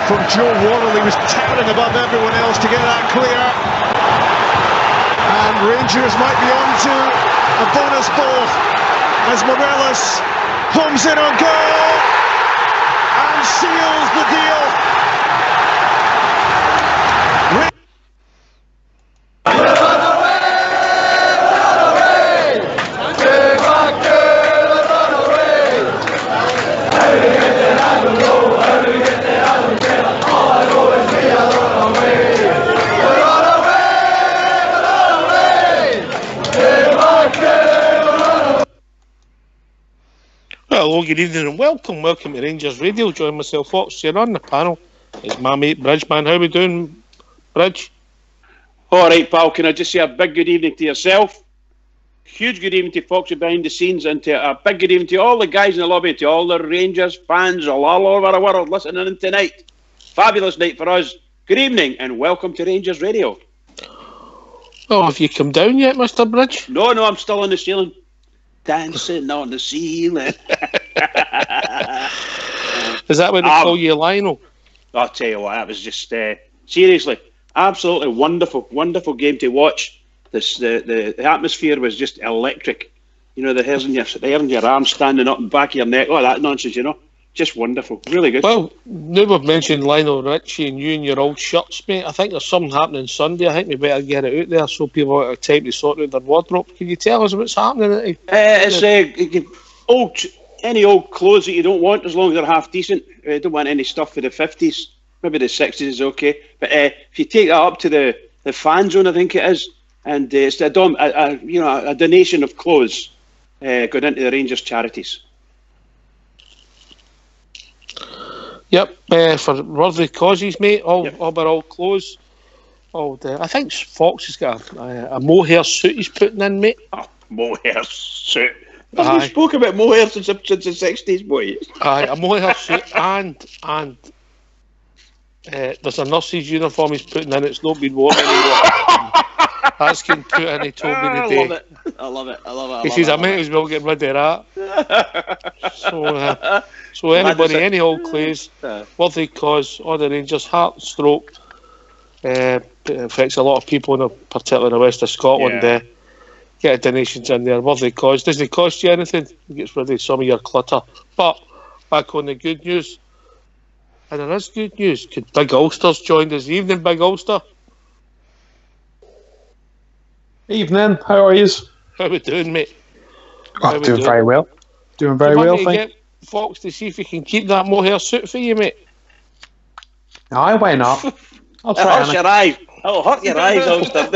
from Joe Wardle. He was towering above everyone else to get that clear. And Rangers might be on to a bonus ball as Morelos homes in on goal and seals the deal. Hello, good evening and welcome to Rangers Radio. Join myself, Fox, here on the panel. It's my mate Bridgeman. How we doing, Bridge? Alright, pal, can I just say a big good evening to yourself? Huge good evening to Foxy behind the scenes, and to a big good evening to all the guys in the lobby, to all the Rangers fans all over the world listening in tonight. Fabulous night for us. Good evening and welcome to Rangers Radio. Oh, have you come down yet, Mr. Bridge? No, I'm still on the ceiling. Dancing on the ceiling. Is that what they call you, Lionel? I'll tell you what, that was just seriously, absolutely wonderful game to watch. The atmosphere was just electric. You know, the hairs in your arms standing up and back of your neck, all that nonsense, you know. Just wonderful, really good. Well, now we've mentioned Lionel Richie and you and your old shirts, mate. I think there's something happening Sunday. I think we better get it out there so people have time to sort out their wardrobe. Can you tell us what's happening? It's any old clothes that you don't want, as long as they're half decent. Don't want any stuff for the 50s. Maybe the 60s is okay. But if you take that up to the fan zone, I think it is, and it's a donation of clothes going into the Rangers charities. Yep, for worthy causes, mate. All clothes. I think Fox has got a mohair suit he's putting in, mate. Oh, mohair suit. Hasn't he spoke about mohair since the 60s, boy? Aye, a mohair suit and there's a nurse's uniform he's putting in. It's not been worn anymore. That's getting put in, he told me today. I love it. He says, I might as well get rid of that. So anybody, any old clothes, worthy cause, or the Rangers, heart stroke, it affects a lot of people, particularly in the west of Scotland. Get donations in there, worthy cause. Doesn't cost you anything, it gets rid of some of your clutter. But back on the good news, and there is good news. Could Big Ulster's joined us. Evening, Big Ulster. Evening, how are you? How we doing, mate? Doing very well. Doing very well, thank you. Get Fox to see if he can keep that mohair suit for you, mate. Aye, why not? I'll try. Hurt your eyes. It'll hurt your eyes, Ulster.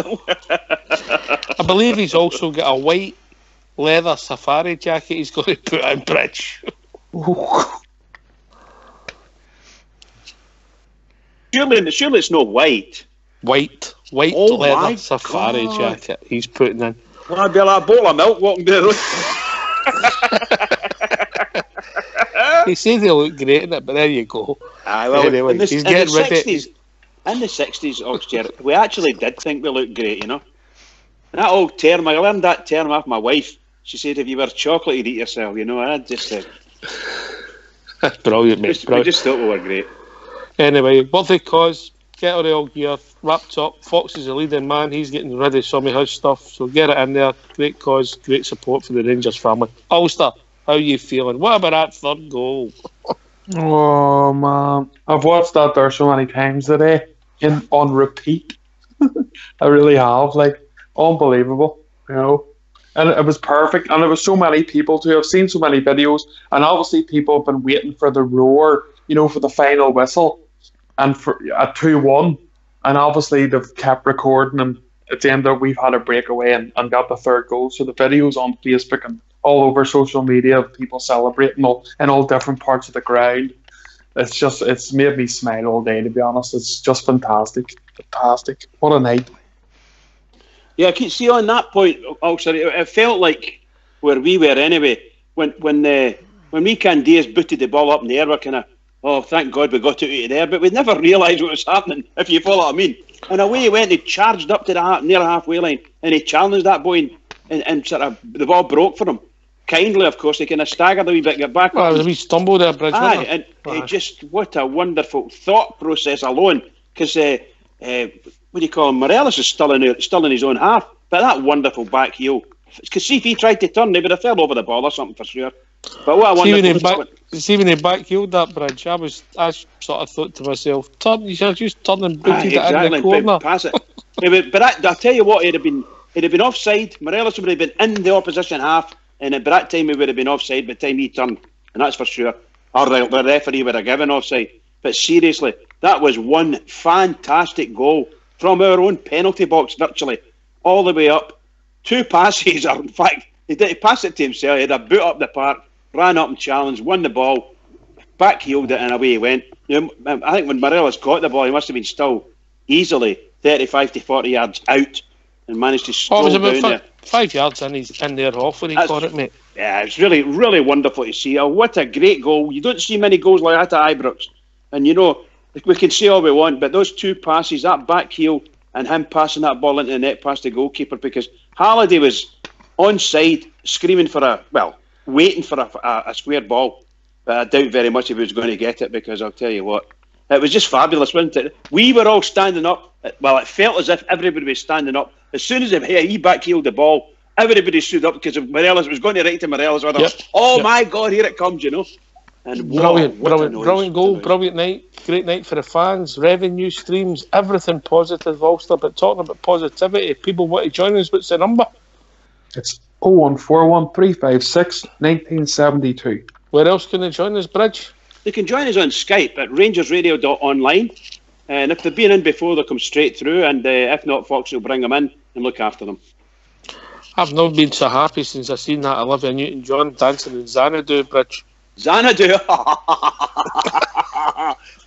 I believe he's also got a white leather safari jacket he's got to put in, Bridge. Surely it's not white. White leather safari jacket he's putting in. Well, I'd be like a bowl of milk walking down the road. He says they look great in it, but there you go. Anyway, he's getting rid of it. In the 60s, Oxford, we actually did think we looked great, you know. That old term, I learned that term off my wife. She said, if you were chocolate, you'd eat yourself, you know. I just said... Brilliant, mate. We just thought we were great. Anyway, worthy cause, get all the old gear wrapped up. Fox is the leading man. He's getting rid of some of his stuff, so get it in there. Great cause, great support for the Rangers family. Ulster, how are you feeling? What about that third goal? Oh, man. I've watched that there so many times today, on repeat. I really have, unbelievable, you know. And it was perfect, and there was so many people too. I've seen so many videos, and obviously people have been waiting for the roar, you know, for the final whistle, and for a 2-1, and obviously they've kept recording, and at the end of it, we've had a breakaway and got the third goal. So the videos on Facebook and all over social media of people celebrating in all different parts of the ground. It's made me smile all day, to be honest. It's just fantastic. What a night. Yeah, see, on that point, also, it felt like where we were anyway, when we Candias booted the ball up in the air, we're kind of, oh, thank God we got it out of there, but we never realised what was happening, if you follow what I mean. And away he went, he charged up to the near halfway line, and he challenged that boy, and sort of, the ball broke for him. kindly, of course. He kind of staggered a wee bit, got back Well, up. it was a wee stumble there, Bridge. Aye, and it just, what a wonderful thought process alone. Because, what do you call him? Morelos is still in his own half. But that wonderful back heel. Because see, if he tried to turn, he would have fell over the ball or something for sure. But what a wonderful... See, when he back-heeled that, Bridge, I sort of thought to myself, you should just turn and booted it in the corner. Pass it. But I'll tell you what, he'd have been offside. Morelos would have been in the opposition half, and by that time he would have been offside by the time he turned, and that's for sure. Or the referee would have given offside. But seriously, that was one fantastic goal from our own penalty box, virtually, all the way up. 2 passes, or in fact, he passed it to himself. He had a boot up the park, ran up and challenged, won the ball, back-heeled it, and away he went. I think when Morelos got the ball, he must have been still easily 35 to 40 yards out and managed to stroll down there. It was about 5 yards in there off when he caught it, mate. Yeah, it's really, really wonderful to see. Oh, what a great goal. You don't see many goals like that at Ibrox. And, we can say all we want, but those 2 passes, that back heel and him passing that ball into the net past the goalkeeper, because Halliday was onside, screaming waiting for a square ball. But I doubt very much if he was going to get it, because I'll tell you what, it was just fabulous, wasn't it? We were all standing up. Well, it felt as if everybody was standing up. As soon as he back-heeled the ball, everybody stood up because Morelos was going to right to Morelos. My God, here it comes, And brilliant goal, brilliant night, great night for the fans, revenue streams, everything positive, Ulster. But talking about positivity, people want to join us. What's the number? It's 0141 356 1972. Where else can they join us, Bridge? They can join us on Skype at rangersradio.online. And if they've been in before, they'll come straight through. And if not, Fox will bring them in and look after them. I've not been so happy since I seen that Olivia Newton-John dancing in Xanadu, Bridge. Xanadu.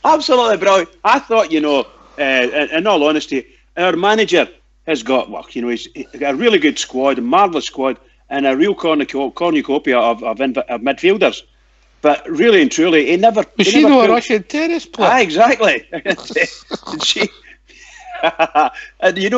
Absolutely brilliant. I thought, in all honesty, our manager has got, he's got a really good squad, a marvellous squad, and a real cornucopia of midfielders. But really and truly, he never... Was she a Russian terrorist player? Ah, exactly. And he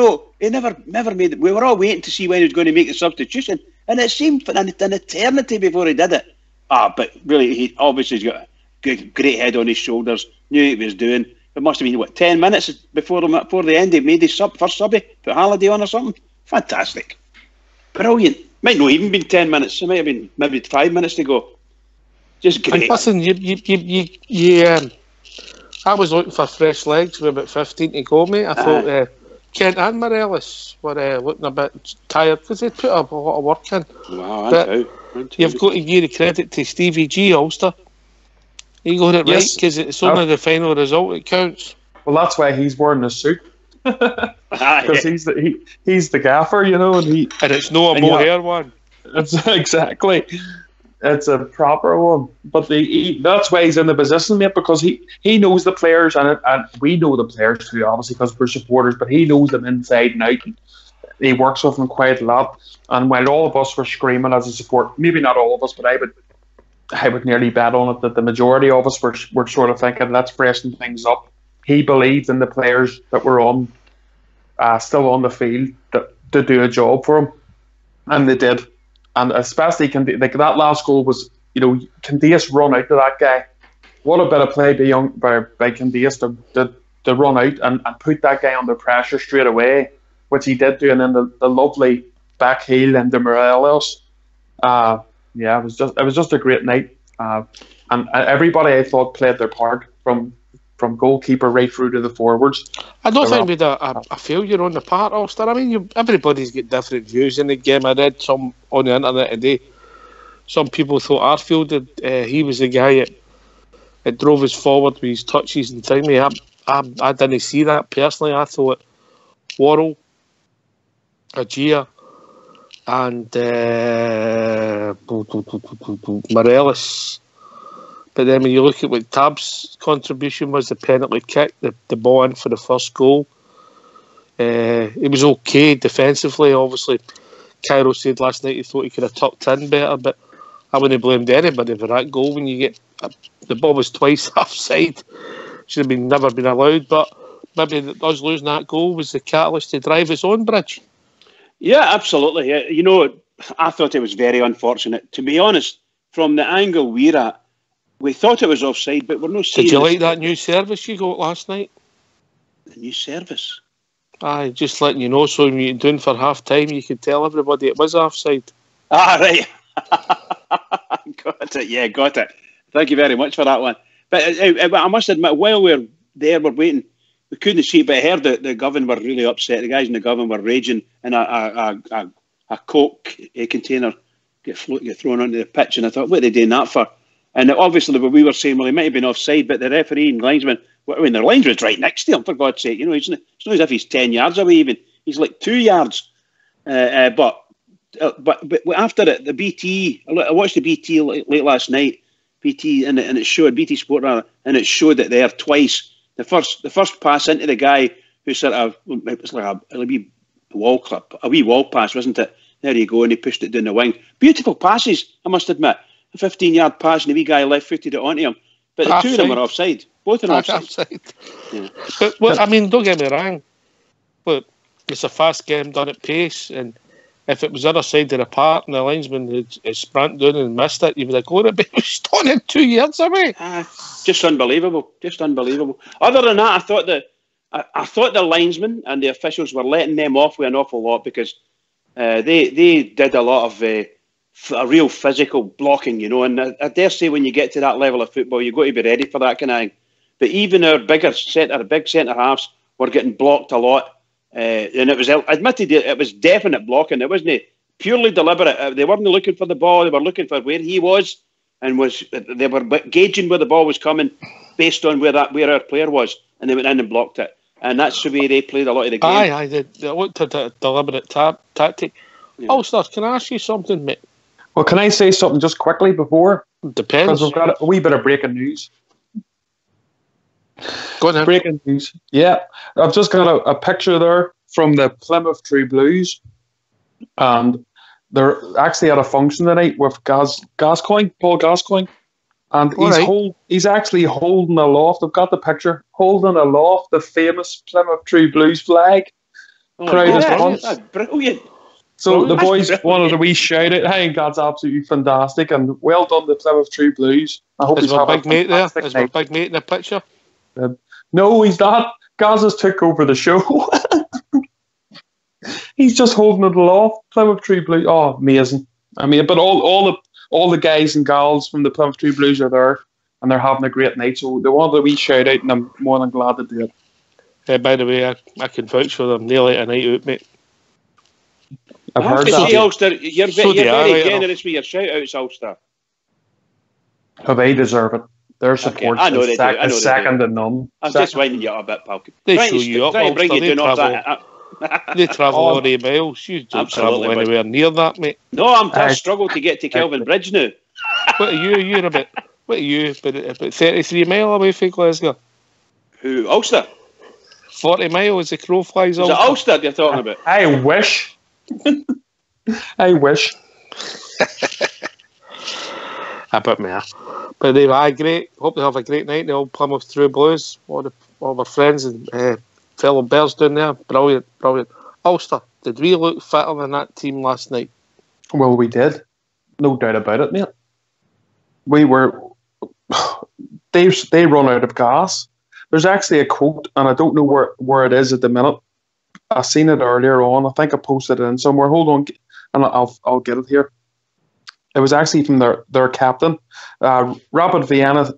never made it. We were all waiting to see when he was going to make the substitution, and it seemed an eternity before he did it. But really, he's got a great head on his shoulders, knew what he was doing. It must have been, 10 minutes before the end, he made his first subby, put Halliday on or something. Fantastic. Brilliant. Might not even been 10 minutes. It might have been maybe 5 minutes to go. Just great. And listen, I was looking for fresh legs with about 15 to go, mate. I thought Kent and Morelos were looking a bit tired because they'd put up a lot of work in. Wow, but you've got to give the credit to Stevie G, Ulster. He got it right, because it's only the final result that counts. Well, that's why he's wearing a suit. Because he's the gaffer, and it's no a mohair one. It's exactly. It's a proper one, but that's why he's in the position, mate. Because he knows the players, and we know the players too, obviously, because we're supporters. But he knows them inside and out. He works with them quite a lot. And while all of us were screaming as a support, maybe not all of us, but I would nearly bet on it that the majority of us were sort of thinking, let's freshen things up. He believed in the players that were still on the field to do a job for him, and they did. And especially that last goal was, Candias run out to that guy. What a bit of play by Candias to run out and put that guy under pressure straight away, which he did do, and then the lovely back heel into Morelos. It was just a great night, and everybody I thought played their part from goalkeeper right through to the forwards. I don't think we had a failure on the part, Ulster. I mean, everybody's got different views in the game. I read some on the internet today. Some people thought Arfield he was the guy that drove us forward with his touches and thingy. I didn't see that personally. I thought Worrell, Agia, and Morelos. But then when you look at what Tab's contribution was, the penalty kick, the ball in for the first goal, it was okay defensively. Obviously, Cairo said last night he thought he could have tucked in better, but I wouldn't have blamed anybody for that goal. When you get the ball was twice offside, should have never been allowed. But maybe us losing that goal was the catalyst to drive us on, Bridge. Yeah, absolutely. I thought it was very unfortunate. To be honest, from the angle we're at, we thought it was offside, but we're not seeing. Did you like that new service you got last night? The new service? Aye, just letting you know, so when you're doing for half time, you could tell everybody it was offside. Ah, right. Got it. Yeah, got it. Thank you very much for that one. But I must admit, while we're there, we're waiting. We couldn't see, but I heard that the Govan were really upset. The guys in the Govan were raging, and a Coke container get thrown onto the pitch. And I thought, what are they doing that for? And obviously, we were saying, well, he might have been offside, but the referee and linesman, I mean, the linesman's right next to him, for God's sake. You know, it's not as if he's 10 yards away even. He's like 2 yards. But after it, the BT, I watched the BT late last night, BT, and it showed, BT Sport rather, and it showed it there twice. The first pass into the guy who sort of, it was like a wee wall clip, a wee wall pass, wasn't it? There you go, and he pushed it down the wing. Beautiful passes, I must admit. A 15-yard pass, and the wee guy left-footed it onto him. But the two of them were offside. Both of them offside. Yeah. But I mean, don't get me wrong. But it's a fast game done at pace, and if it was the other side of the park and the linesman had sprint down and missed it, you'd be like, oh, it was still in 2 yards away. Just unbelievable. Just unbelievable. Other than that, I thought the linesman and the officials were letting them off with an awful lot, because they did a lot of a real physical blocking, you know. And I dare say when you get to that level of football, you've got to be ready for that kind of thing. But even our big centre halves were getting blocked a lot. And it was admitted it was definite blocking. It wasn't purely deliberate. They weren't looking for the ball. They were looking for where he was, and they were gauging where the ball was coming based on where our player was, and they went in and blocked it. And that's the way they played a lot of the game. Aye, they looked at a deliberate tactic. Yeah. Ulster, can I ask you something, mate? Well, can I say something just quickly before? Depends. Because we've got a wee bit of breaking news. Go on then. Breaking news. Yeah. I've just got a picture there from the Plymouth True Blues. And they're actually at a function tonight with Paul Gascoigne. And he's actually holding aloft. I've got the picture. Holding aloft the famous Plymouth True Blues flag. That's brilliant. So the boys wanted a wee shout out. I think that's absolutely fantastic, and well done, the Plymouth True Blues. I hope he's my big mate there. Is my big mate in the picture? No, he's not. Gaz's took over the show. He's just holding it aloft. Plymouth True Blues. Oh, amazing! I mean, but all the guys and gals from the Plymouth True Blues are there, and they're having a great night. So they wanted a wee shout out, and I'm more than glad to do it. By the way, I can vouch for them. Nearly a night out, mate. I've heard that. Ulster, you're very generous with your shout-outs, Ulster. Oh, they deserve it. Their support is second to none. I'm just winding you up a bit, pal. They show you up, Ulster. They travel all the miles. You don't travel anywhere near that, mate. No, I struggle to get to Kelvin Bridge now. What are you? You're about 33 mile away from Glasgow. Who? Ulster? 40 miles, the crow flies. Is it Ulster you're talking about? I wish. I wish. A bit more. But they were great. Hope they have a great night. The old Plymouth True Blues. All my friends and fellow Bears down there. Brilliant. Ulster, did we look fitter than that team last night? Well, we did. No doubt about it, mate. We were... They run out of gas. There's actually a quote, and I don't know where it is at the minute. I seen it earlier on. I think I posted it in somewhere. Hold on, and I'll get it here. It was actually from their captain, Rapid Vienna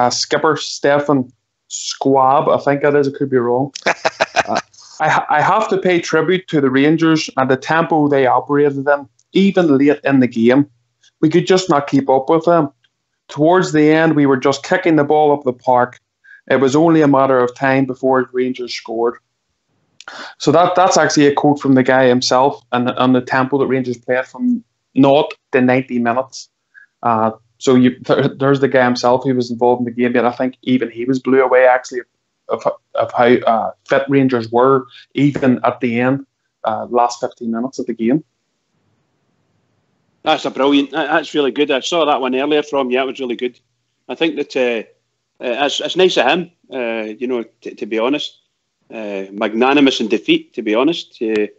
skipper Stefan Squab. I think it is. I could be wrong. I have to pay tribute to the Rangers and the tempo they operated in, even late in the game. We could just not keep up with them. Towards the end, we were just kicking the ball up the park. It was only a matter of time before Rangers scored. So that's actually a quote from the guy himself, and on the tempo that Rangers played from 0 to 90 minutes. So there's the guy himself who was involved in the game, and I think even he was blew away actually of how fit Rangers were, even at the end, last 15 minutes of the game. That's that's really good. I saw that one earlier from you. It was really good. I think that it's nice of him, to be honest. Magnanimous in defeat, to be honest. And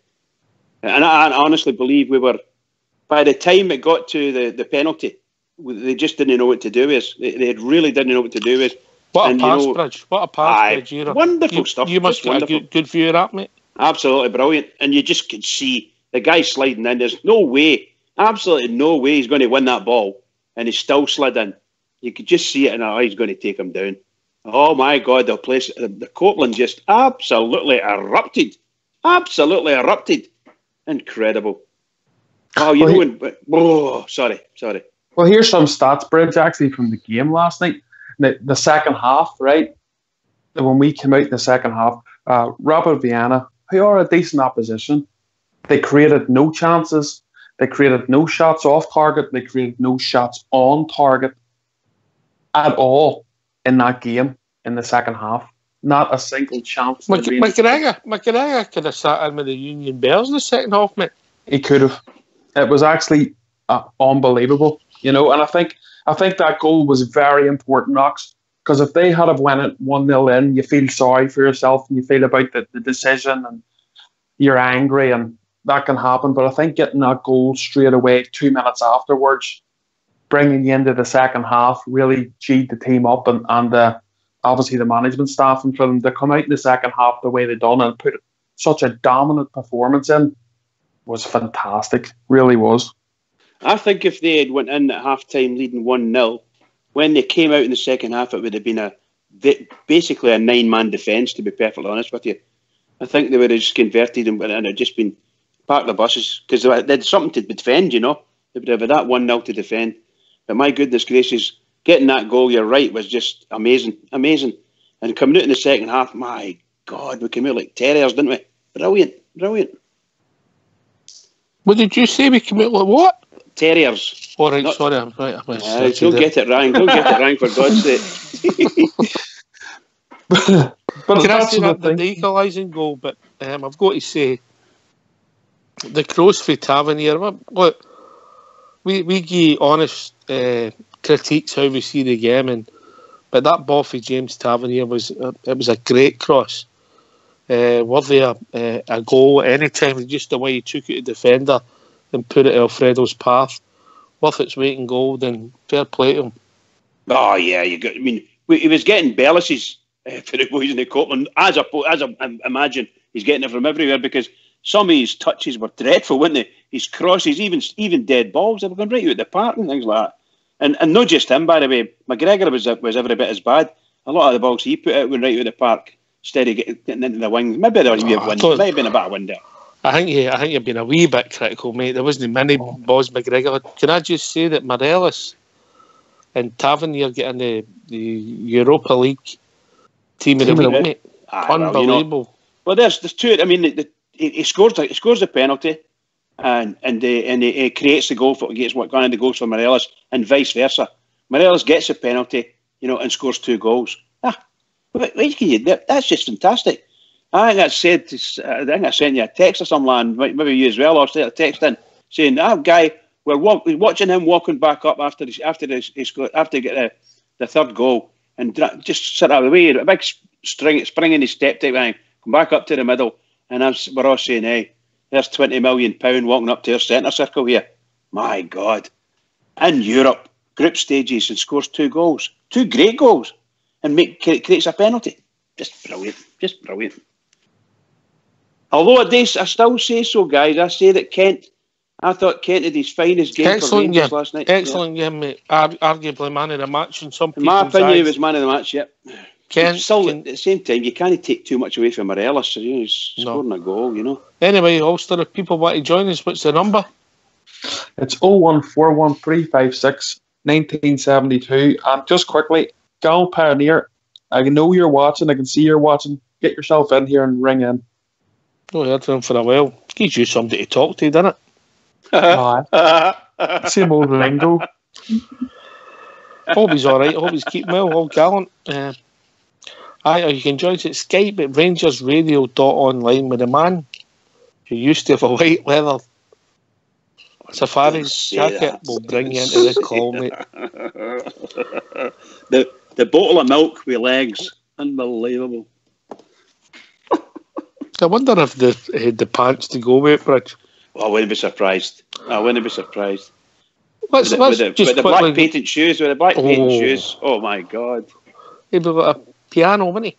I honestly believe we were by the time it got to the penalty, they just didn't know what to do with. They really didn't know what to do with. What a pass bridge! What a pass bridge! Wonderful stuff. You must get a good view of that, mate. Absolutely brilliant, and you just could see the guy sliding in. There's no way, absolutely no way, he's going to win that ball, and he still slid in. You could just see it, and he's going to take him down. Oh my God, the Copeland just absolutely erupted. Absolutely erupted. Incredible. Oh, sorry. Well, here's some stats, Bridge, actually, from the game last night. The second half, right? When we came out in the second half, Rapid Vienna, who are a decent opposition, they created no chances. They created no shots off target. They created no shots on target at all in that game in the second half. Not a single chance. McGregor could have sat in with the Union Bears in the second half, mate. He could have. It was actually unbelievable, and I think that goal was very important, Knox, because if they had have won it 1-0 in, you feel sorry for yourself and you feel about the decision and you're angry and that can happen. But I think getting that goal straight away 2 minutes afterwards, bringing you into the second half, really G'd the team up and obviously the management staff and for them to come out in the second half the way they done and put such a dominant performance in was fantastic. Really was. I think if they had went in at half-time leading 1-0, when they came out in the second half, it would have been basically a 9-man defence, to be perfectly honest with you. I think they would have just converted and it had just been park the buses because they had something to defend, They would have had that 1-0 to defend. But my goodness gracious, getting that goal, you're right, was just amazing. And coming out in the second half, my God, we came out like terriers, didn't we? Brilliant. What did you say? We came out like what? Terriers. All right, sorry, I'm right. Don't get it wrong. Don't get it wrong, for God's sake. But can I say that the equalising goal? But I've got to say, the cross for Tavernier. Look, we give honest critiques how we see the game, but that ball for James Tavernier was a great cross. Worthy a goal at any time. Just the way he took it to defender and put it Alfredo's path. Worth its weight in gold, and fair play to him. Oh yeah, he was getting Bellis's for the boys in the Copeland. As I imagine, he's getting it from everywhere because some of his touches were dreadful, weren't they? His crosses, even dead balls, they were going right out the park and things like that. And not just him, by the way. McGregor was every bit as bad. A lot of the balls he put out went right out the park instead of getting into the wings. Maybe there was might have been a bit of wind there. I think you've been a wee bit critical, mate. There wasn't many balls McGregor. Can I just say that Morelos and Tavernier getting the Europa League team of the week, mate? Unbelievable. Well, there's two. I mean, he scores the penalty, and he creates the goal gets what gone in the goals for Morelos, and vice versa. Morelos gets a penalty, and scores 2 goals. That's just fantastic. I think I sent you a text or something, maybe you as well. I sent a text in saying that guy. We're watching him walking back up after he get the third goal, and just sit out of the way, a big spring in his step type thing, come back up to the middle, and we're all saying, "Hey, there's £20 million walking up to our centre circle here." My God, in Europe, group stages, and scores 2 goals, 2 great goals, and creates a penalty. Just brilliant. Although I still say so, guys. I say that I thought Kent had his finest game for Rangers last night. Excellent game, mate. Arguably man of the match in some people's eyes. In my opinion, he was man of the match, yeah. At the same time, you can't take too much away from Morelos. So, he's scoring a goal, Anyway, Ulster, if people want to join us, what's the number? It's 01413561972. And just quickly, Gal Pioneer, I know you're watching. I can see you're watching. Get yourself in here and ring in. No, I heard from him for a while. Gives you somebody to talk to, doesn't it? Same old lingo. Hope he's alright. Hope he's keeping well. All gallant. You can join us at Skype at rangersradio.online with a man who used to have a white leather safari jacket. Will bring you into the call, mate. The bottle of milk with legs. Unbelievable. I wonder if they had the pants to go with it, Bridge. Well, I wouldn't be surprised. Let's With just the quickly. black patent shoes, patent shoes. Oh my God! He'd be like a piano, wouldn't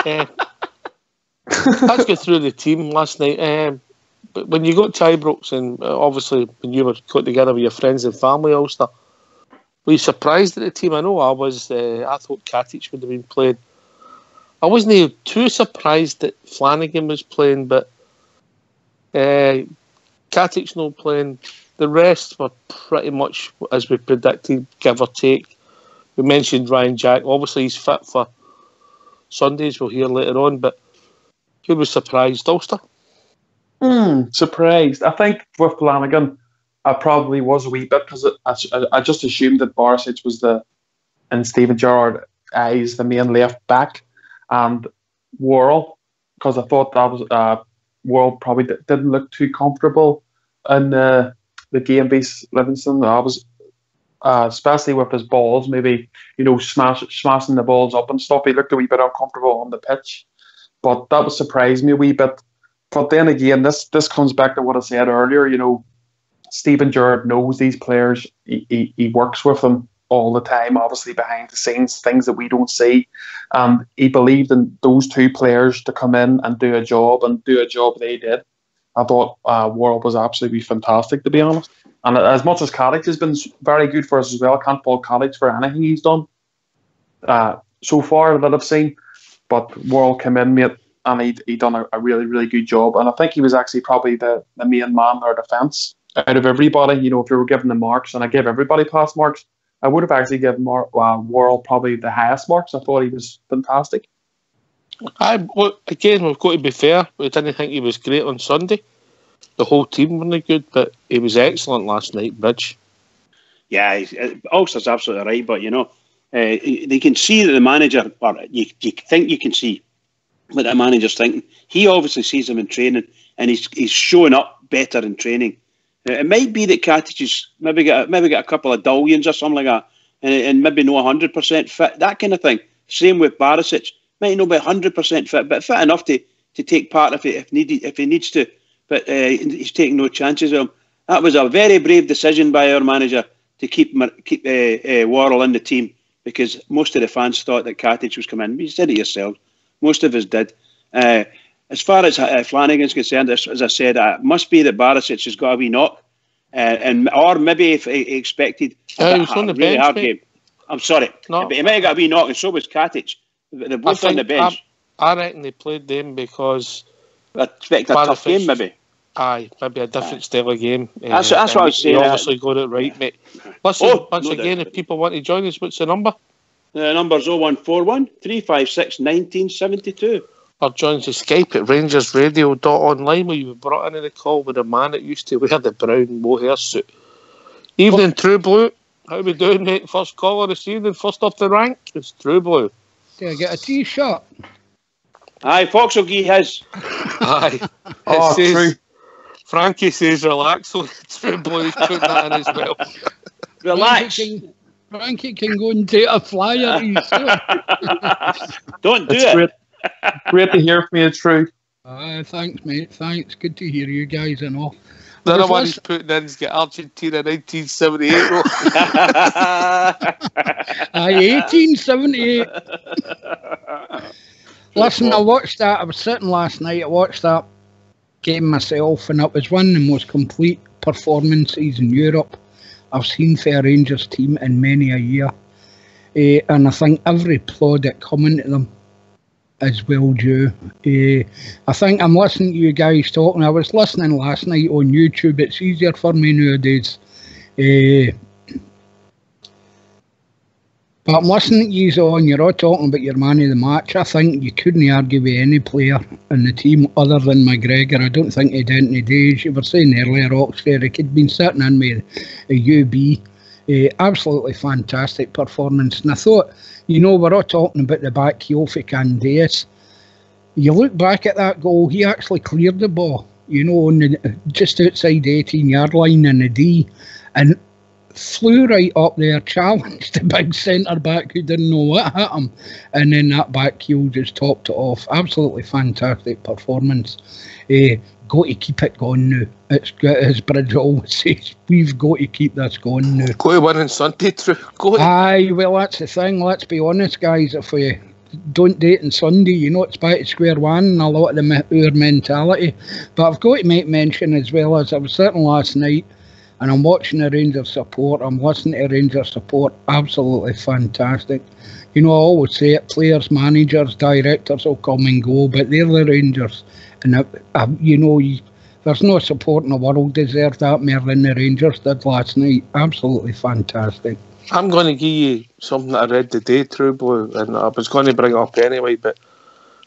he? Let's go through the team last night. But when you got to Ibrox, and obviously when you were got together with your friends and family, Ulster, were you surprised at the team? I know I was. I thought Katic would have been playing. I wasn't too surprised that Flanagan was playing, but Katic not playing. The rest were pretty much as we predicted, give or take. We mentioned Ryan Jack. Obviously, he's fit for Sundays. We'll hear later on, but who was surprised, Ulster? Surprised. I think with Flanagan, I probably was a wee bit because I just assumed that Barisic was in Stephen Gerrard's eyes, the main left back, and Worrell, because I thought that was Worrell probably didn't look too comfortable in the game against Livingston. I was especially with his balls, maybe smashing the balls up and stuff. He looked a wee bit uncomfortable on the pitch, but that would surprise me a wee bit. But then again, this comes back to what I said earlier. Stephen Gerrard knows these players. He works with them all the time, obviously behind the scenes, things that we don't see. He believed in those two players to come in and do a job they did. I thought Worrell was absolutely fantastic, to be honest. And as much as Katic has been very good for us as well, I can't fault Katic for anything he's done so far that I've seen. But Worrell came in, mate, and he done a really, really good job. And I think he was actually probably the main man in our defence out of everybody. If you were giving the marks, and I gave everybody pass marks, I would have actually given Worrell probably the highest marks. I thought he was fantastic. Again, we've got to be fair. We didn't think he was great on Sunday. The whole team wasn't good, but he was excellent last night, Bridge. Yeah, Ulster's absolutely right, but they can see that the manager, or you think you can see what the manager's thinking. He obviously sees him in training, and he's showing up better in training. It might be that Katic is maybe got a couple of dullions or something like that, and maybe not 100% fit, that kind of thing. Same with Barisic, might not be 100% fit, but fit enough to take part if he needs to. But he's taking no chances of him. That was a very brave decision by our manager to keep Worrell in the team, because most of the fans thought that Katic was coming in. You said it yourself. Most of us did. As far as Flanagan's concerned, as I said, it must be that Barisic has got a wee knock, or maybe if he expected he was on the really bench, hard mate. game. I'm sorry, but he might have got a wee knock, and so was Katic. They're both on the bench. I reckon they played them because I expect a tough game, maybe. Aye, maybe a different style of game. That's what I was saying. You obviously got it right, mate. Listen, once again, if people want to join us, what's the number? The number's 0141 356 1972. Or join the Skype at rangersradio.online, where you were brought into the call with a man that used to wear the brown mohair suit. Evening, True Blue. How we doing, mate? First caller this evening, first off the rank. It's True Blue. Do I get a T-shirt? Aye, Fox will give his. Aye. True. Frankie says relax, so True Blue's putting that in as well. Relax. Frankie can go and take a flyer. Don't do it. Great to hear from you, True. Thanks, mate. Thanks. Good to hear you guys and all. The other one he's putting in is get Argentina 1978. 1878. Listen, I watched that. I was sitting last night. I watched that game myself, and it was one of the most complete performances in Europe I've seen for a Rangers team in many a year. And I think every plaudit coming to them is well due. I think I'm listening to you guys talking. I was listening last night on YouTube. It's easier for me nowadays. But I'm listening to you on. You're all talking about your man of the match. I think you couldn't argue with any player in the team other than McGregor. I don't think he did any days. You were saying earlier, Oxford, he could been sitting in with a UB. Absolutely fantastic performance. And I thought, we're all talking about the back heel for Candace. You look back at that goal, he actually cleared the ball, on just outside the 18-yard line in the D, and flew right up there, challenged the big centre-back who didn't know what hit him, and then that back heel just topped it off. Absolutely fantastic performance. got to keep it going now. It's got, as Bridge always says, we've got to keep this going now. Go to win on Sunday, True. Go to. Aye, well, that's the thing. Let's be honest, guys. If we don't do it on Sunday, you know, it's back to square one and a lot of our mentality. But I've got to make mention as well, as I was sitting last night and I'm watching the Rangers support, I'm listening to Rangers support, absolutely fantastic. You know, I always say it, players, managers, directors will come and go, but they're the Rangers. And, you know, there's no support in the world deserves that more than the Rangers did last night. Absolutely fantastic. I'm going to give you something that I read today, True Blue, and I was going to bring it up anyway, but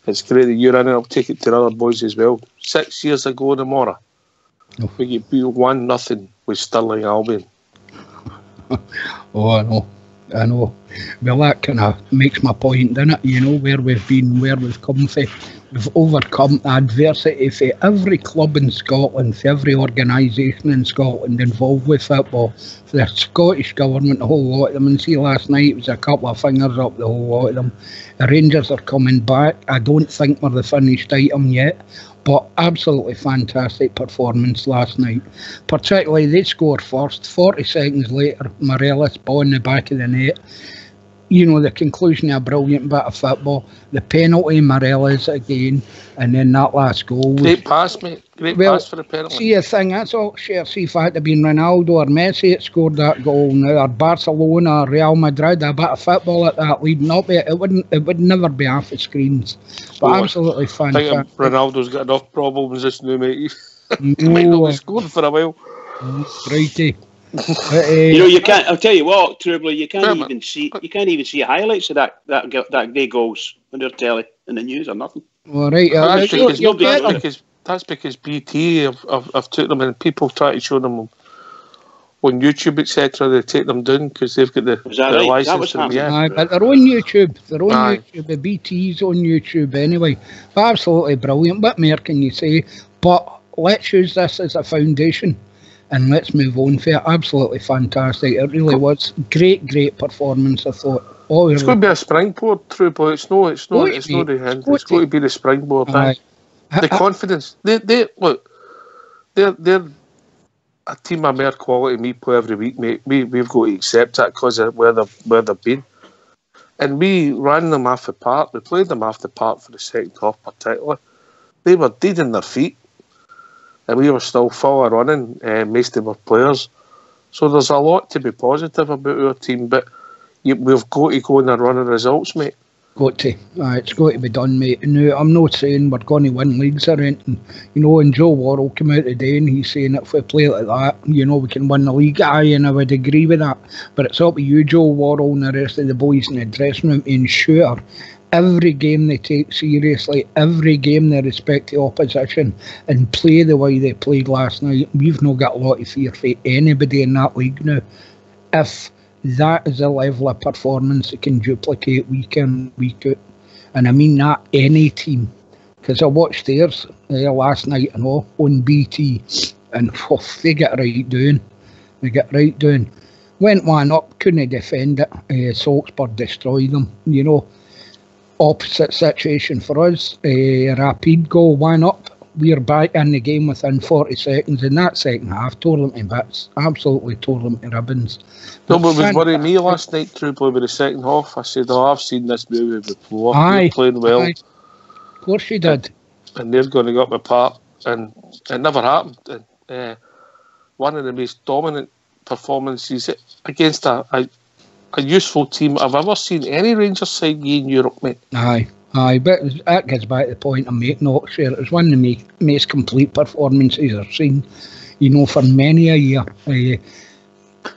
it's great that you're in and I'll take it to the other boys as well. 6 years ago tomorrow, we beat 1-0 with Stirling Albion. Oh, I know. Well, that kind of makes my point, doesn't it? You know, where we've been, where we've come from. We've overcome adversity for every club in Scotland, for every organisation in Scotland involved with football, for the Scottish Government, the whole lot of them. And see, last night it was a couple of fingers up, the whole lot of them. The Rangers are coming back. I don't think we're the finished item yet, but absolutely fantastic performance last night. Particularly, they scored first. 40 seconds later, Morelos ball in the back of the net. You know, the conclusion of a brilliant bit of football. The penalty, Morelos again, and then that last goal. Great pass, mate. Great pass for the penalty. See, the thing, that's all share. See, if it had been Ronaldo or Messi that scored that goal now, or Barcelona or Real Madrid, a bit of football at that leading up, it would never be off the screens. But absolutely fantastic. I think Ronaldo's got enough problems just now, mate. He might not be scored for a while. Righty. You know, you can't. I'll tell you what, Trouble, you can't even see highlights of that day goals on their telly in the news or nothing. All right, that's because BT have took them and people try to show them on YouTube, etc. They take them down because they've got the license. But they're on YouTube. YouTube. The BT's on YouTube anyway. But absolutely brilliant. What more can you say? But let's use this as a foundation. And let's move on for it. Absolutely fantastic. It really was. Great performance, I thought. It's going to be a springboard, True Boy. It's not the end. It's going to be the springboard. The confidence. They're a team of mere quality. Me play every week, mate. We've got to accept that because of where they've been. And we ran them off the park. We played them off the park for the second half, particularly. They were dead in their feet. And we were still full of running, most of our players. So there's a lot to be positive about our team, but we've got to go on a run of results, mate. Got to. It's got to be done, mate. No, I'm not saying we're going to win leagues or anything. You know, and Joe Worrell came out today and he's saying if we play like that, you know, we can win the league. Aye, and I would agree with that. But it's up to you, Joe Worrell, and the rest of the boys in the dressing room to ensure every game they take seriously, every game they respect the opposition and play the way they played last night. We've not got a lot of fear for anybody in that league now. If that is a level of performance that can duplicate week in, week out. And I mean that any team. Because I watched theirs last night and all on BT and they get right down. Went one up, couldn't defend it. Salzburg destroyed them, you know. Opposite situation for us. Rapid goal, one up. We're back in the game within 40 seconds. In that second half, tore them to bits. Absolutely tore them to ribbons. No, but it was worrying me last night, True Boy, with the second half. I said, I've seen this movie before. They're playing well. Aye. Of course you did. And they're going to go up the park. And it never happened. And, one of the most dominant performances against a useful team I've ever seen any Rangers side in Europe, mate. Aye, but that gets back to the point I'm making. It was one of the most complete performances I've seen, you know, for many a year.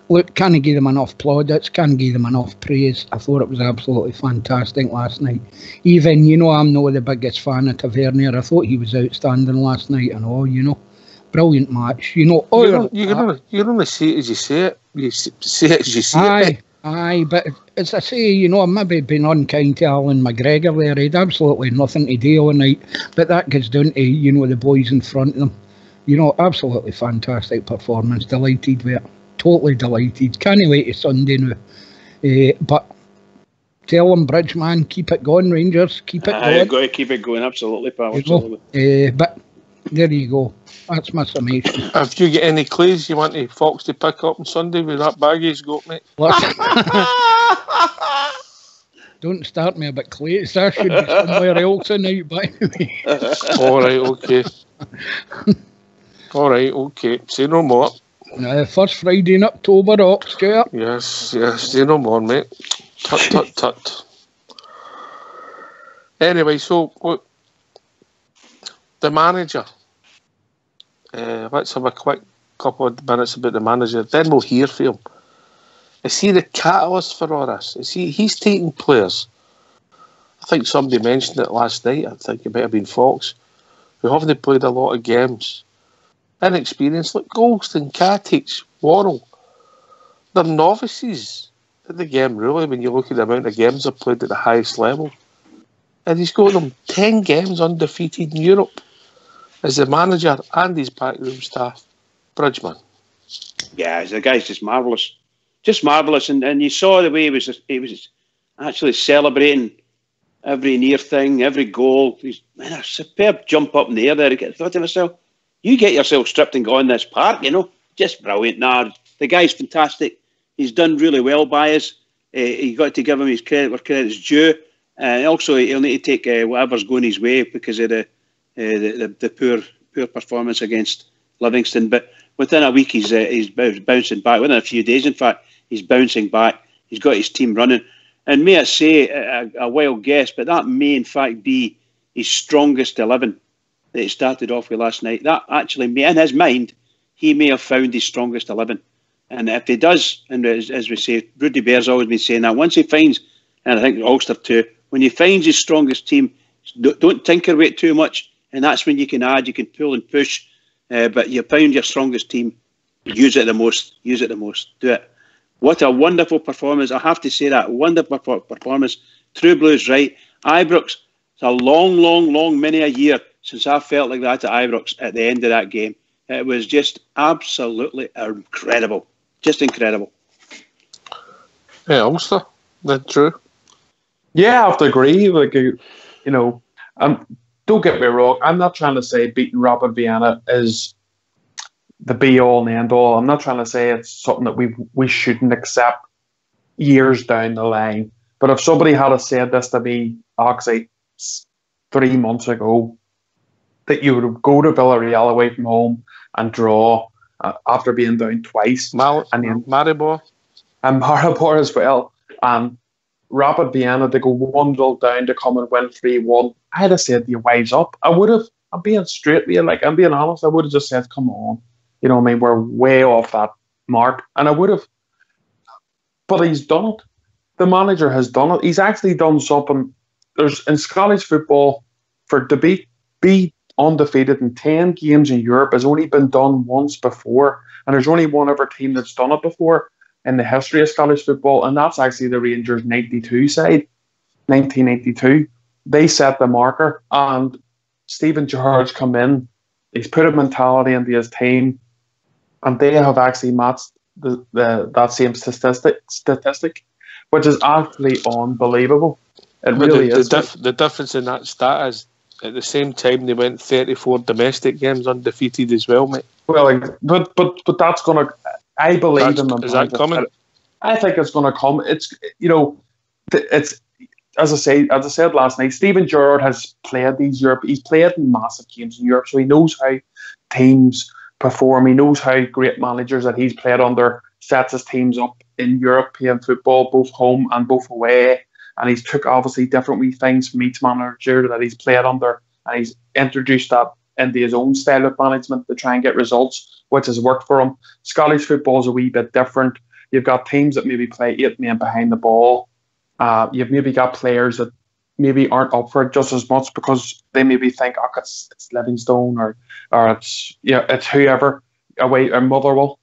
Look, can't give them enough plaudits, can't give them enough praise. I thought it was absolutely fantastic last night. Even, you know, I'm not the biggest fan of Tavernier. I thought he was outstanding last night and all, you know. Brilliant match, you know. You can only see it as you say it. You say it as you see it. Aye, but as I say, you know, I'm maybe been unkind to Alan McGregor there. He had absolutely nothing to do all night. But that gets down to, you know, the boys in front of them. You know, absolutely fantastic performance. Delighted with it. Totally delighted. Can't wait to Sunday now. But tell them, Bridgeman, keep it going, Rangers. Keep it going. I've got to keep it going, absolutely, pal. Absolutely. But There you go. That's my summation. Have you got any clues you want Fox to pick up on Sunday with that bag he's got, mate? Don't start me about Clayton. I should be somewhere else tonight, by the way. Alright, okay. Alright, okay. Say no more. First Friday in October, Stuart. Yes, say no more, mate. Tut. Anyway, so look, the manager. Let's have a quick couple of minutes about the manager. Then we'll hear from him. Is he the catalyst for all this? He's taking players. I think somebody mentioned it last night. I think it might have been Fox, who haven't played a lot of games. Inexperienced, like Goldstein, Katic, Worrell. They're novices in the game, really, when you look at the amount of games they've played at the highest level. And he's got them 10 games undefeated in Europe as the manager and his backroom staff. Bridgman. Yeah, the guy's just marvellous. Just marvellous. And you saw the way he was actually celebrating every near thing, every goal. He's a superb jump up in the air there. I thought to myself, you get yourself stripped and go in this park, Just brilliant. Nah, the guy's fantastic. He's done really well by us. You got to give him his credit where credit's due. Also, he'll need to take whatever's going his way because of the poor performance against Livingston. But within a week, he's bouncing back. Within a few days, in fact, he's bouncing back. He's got his team running. And may I say, a wild guess, but that may in fact be his strongest 11 that he started off with last night. That actually, in his mind, he may have found his strongest 11. And if he does, and as we say, Rudy Bear's always been saying that, once he finds, and I think Ulster too, when he finds his strongest team, don't tinker with it too much, and that's when you can add, you can pull and push, but you found your strongest team, use it the most, do it. What a wonderful performance. I have to say that, wonderful performance. True Blues right. Ibrox, it's a long, many a year since I felt like that at Ibrox at the end of that game. It was just absolutely incredible. Just incredible. Yeah, Ulster, that's true. Yeah, I have to agree. Don't get me wrong. I'm not trying to say beating Rapid Vienna is the be-all and end-all. I'm not trying to say it's something that we shouldn't accept years down the line. But if somebody had said this to me, actually, 3 months ago, that you would go to Villarreal away from home and draw after being down twice. And then Maribor. And Maribor as well. And Rapid Vienna to go 1-0 down to come and win 3-1. I'd have said to you, wise up. I would have. I'm being straight with you. I'm being honest. I would have just said, come on. You know what I mean? We're way off that mark. And I would have. But he's done it. The manager has done it. He's actually done something. There's in Scottish football, to be undefeated in 10 games in Europe has only been done once before. And there's only one other team that's done it before in the history of Scottish football, and that's actually the Rangers 92 side, 1982. They set the marker, and Stephen Gerrard's come in. He's put a mentality into his team, and they have actually matched that same statistic, which is actually unbelievable. It really is. The difference in that stat is at the same time they went 34 domestic games undefeated as well, mate. Well, but that's gonna. I believe in them. Is that coming? I think it's going to come. It's it's as I said last night. Stephen Gerrard has played these Europe. He's played in massive games in Europe, so he knows how teams perform. He knows how great managers that he's played under sets his teams up in European football, both home and both away. And he's took obviously different wee things from each manager that he's played under, and he's introduced that into his own style of management to try and get results, which has worked for him. Scottish football is a wee bit different. You've got teams that maybe play 8 men behind the ball. You've maybe got players that maybe aren't up for it just as much because they maybe think, oh, it's Livingstone or it's whoever away or Motherwell.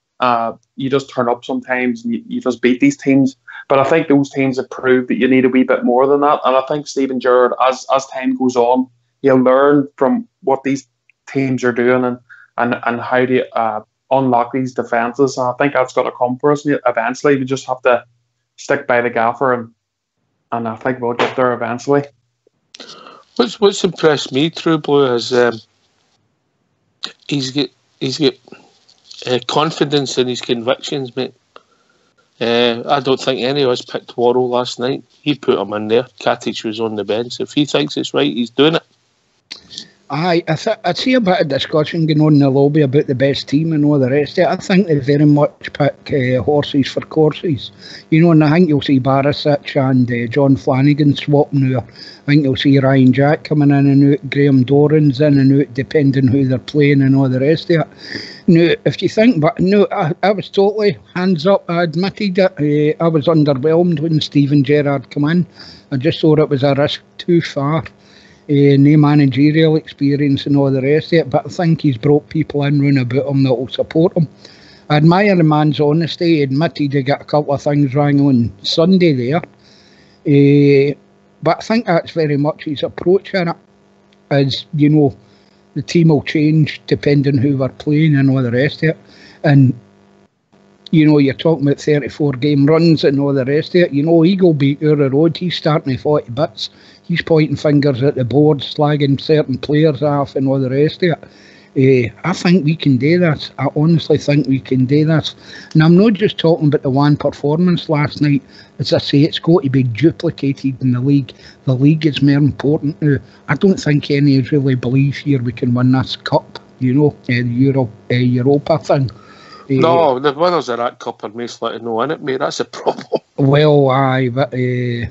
You just turn up sometimes and you just beat these teams. But I think those teams have proved that you need a wee bit more than that. And I think Stephen Gerrard, as time goes on, he'll learn from what these teams are doing and how to unlock these defences. And I think that's going to come for us eventually. We just have to stick by the gaffer and I think we'll get there eventually. What's impressed me, True Blue, is he's got confidence in his convictions, mate. I don't think any of us picked Worrell last night. He put him in there. Katic was on the bench. If he thinks it's right, he's doing it. I see a bit of discussion going on in the lobby about the best team and all the rest of it. I think they very much pick horses for courses. You know, and I think you'll see Barisic and John Flanagan swapping now. I think you'll see Ryan Jack coming in and out, Graham Doran's in and out, depending who they're playing and all the rest of it. Now, if you think, but no, I was totally hands up. I admitted it. I was underwhelmed when Steven Gerrard came in. I just thought it was a risk too far. No managerial experience and all the rest of it, but I think he's brought people in round about him that will support him. I admire the man's honesty. He admitted he got a couple of things wrong on Sunday there, but I think that's very much his approach in it. As you know, the team will change depending who we're playing and all the rest of it. And you know, you're talking about 34 game runs and all the rest of it. You know, Eagle beat Ura Road. He's starting at 40 bits. He's pointing fingers at the board, slagging certain players off and all the rest of it. I think we can do that. I honestly think we can do that. And I'm not just talking about the one performance last night. As I say, it's got to be duplicated in the league. The league is more important now. I don't think any of us really believe here we can win this cup, you know, the Europa thing. No, the winners of that cup are most likely no in it, mate. That's a problem. Well, aye, but you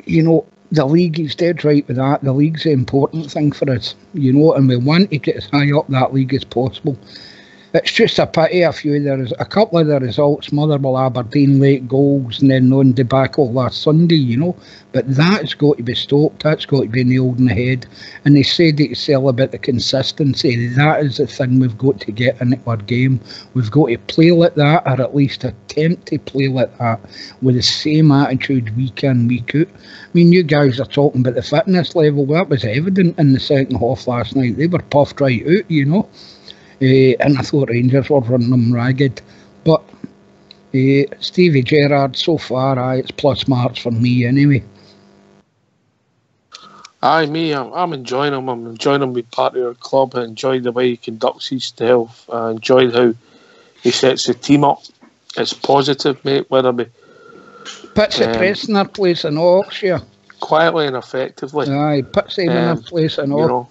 know, the league is dead right with that. The league's the important thing for us, you know, and we want to get as high up that league as possible. It's just a pity there's a couple of the results, Motherwell, Aberdeen, late goals, and then non debacle last Sunday, you know. But that's got to be stopped. That's got to be nailed in the head. And they said they sell about the consistency. That is the thing we've got to get in our game. We've got to play like that, or at least attempt to play like that, with the same attitude week in, week out. I mean, you guys are talking about the fitness level. That was evident in the second half last night. They were puffed right out, you know. And I thought Rangers were running them ragged. But Stevie Gerrard, so far, it's plus marks for me anyway. Aye, me, I'm enjoying him. I'm enjoying him being part of our club. I enjoy the way he conducts himself. I enjoy how he sets the team up. It's positive, mate, whether we... Puts the press in their place in Oxford. Quietly and effectively. Aye, puts them in their place in you know,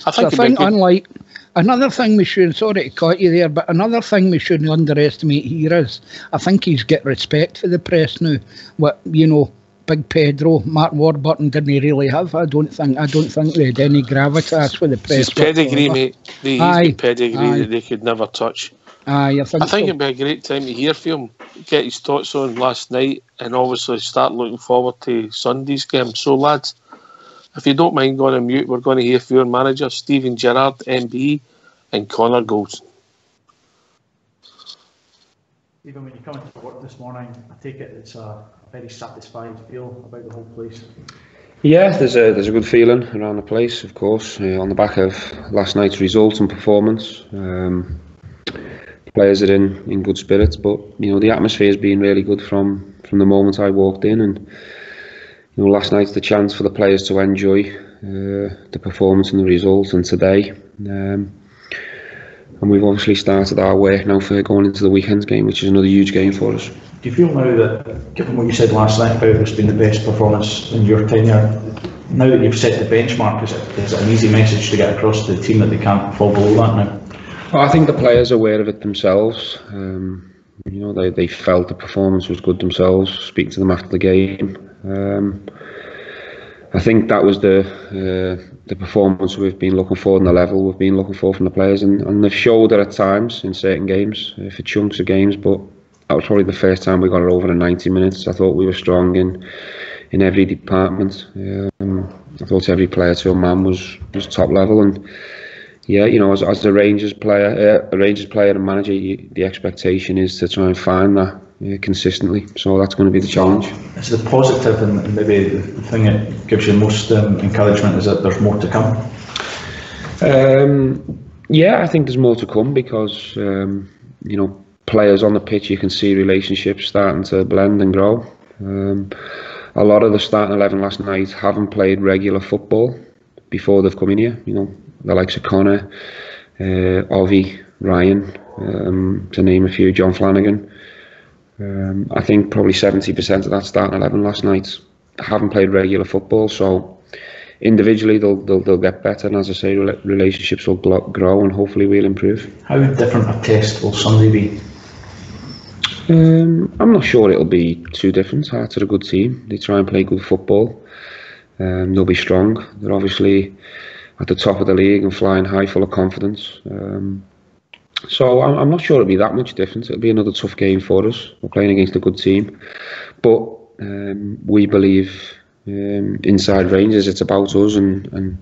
I think unlike... Another thing we should, sorry to cut you there, but another thing we shouldn't underestimate here is, I think he's got respect for the press now. What, you know, Big Pedro, Mark Warburton didn't really have. I don't think they had any gravitas with the press. His pedigree, mate. He's got pedigree that they could never touch. I think it'd be a great time to hear from him, get his thoughts on last night, and obviously start looking forward to Sunday's game. So, lads, if you don't mind going on mute, we're going to hear from your manager, Steven Gerrard, MBE, and Connor Goldson. Even when you come into work this morning, I take it it's a very satisfied feel about the whole place. Yeah, there's a good feeling around the place, of course, on the back of last night's results and performance. Players are in good spirits, but you know the atmosphere has been really good from the moment I walked in, and you know last night's the chance for the players to enjoy the performance and the results, and today. And we've obviously started our work now for going into the weekend's game, which is another huge game for us. Do you feel now that, given what you said last night about it's been the best performance in your tenure, now that you've set the benchmark, is it an easy message to get across to the team that they can't fall below that now? Well, I think the players are aware of it themselves. You know, they felt the performance was good themselves. Speak to them after the game. I think that was the performance we've been looking for and the level we've been looking for from the players, and they've showed it at times in certain games, for chunks of games, but that was probably the first time we got it over in 90 minutes. I thought we were strong in every department. I thought every player to a man was top level, and yeah, you know, as a Rangers player and manager, the expectation is to try and find that consistently. So that's going to be the challenge. It's the positive, and maybe the thing that gives you most encouragement is that there's more to come. Yeah, I think there's more to come because you know, players on the pitch, you can see relationships starting to blend and grow. A lot of the starting 11 last night haven't played regular football before they've come in here. You know, the likes of Connor, Ovi, Ryan, to name a few, John Flanagan. I think probably 70% of that starting 11 last night haven't played regular football, so individually they'll get better, and as I say, relationships will grow, and hopefully we'll improve. How different a test will Sunday be? I'm not sure it'll be too different. Hearts are a good team. They try and play good football. They'll be strong. They're obviously at the top of the league and flying high, full of confidence. So I'm not sure it'll be that much different. It'll be another tough game for us. We're playing against a good team, but we believe inside Rangers it's about us and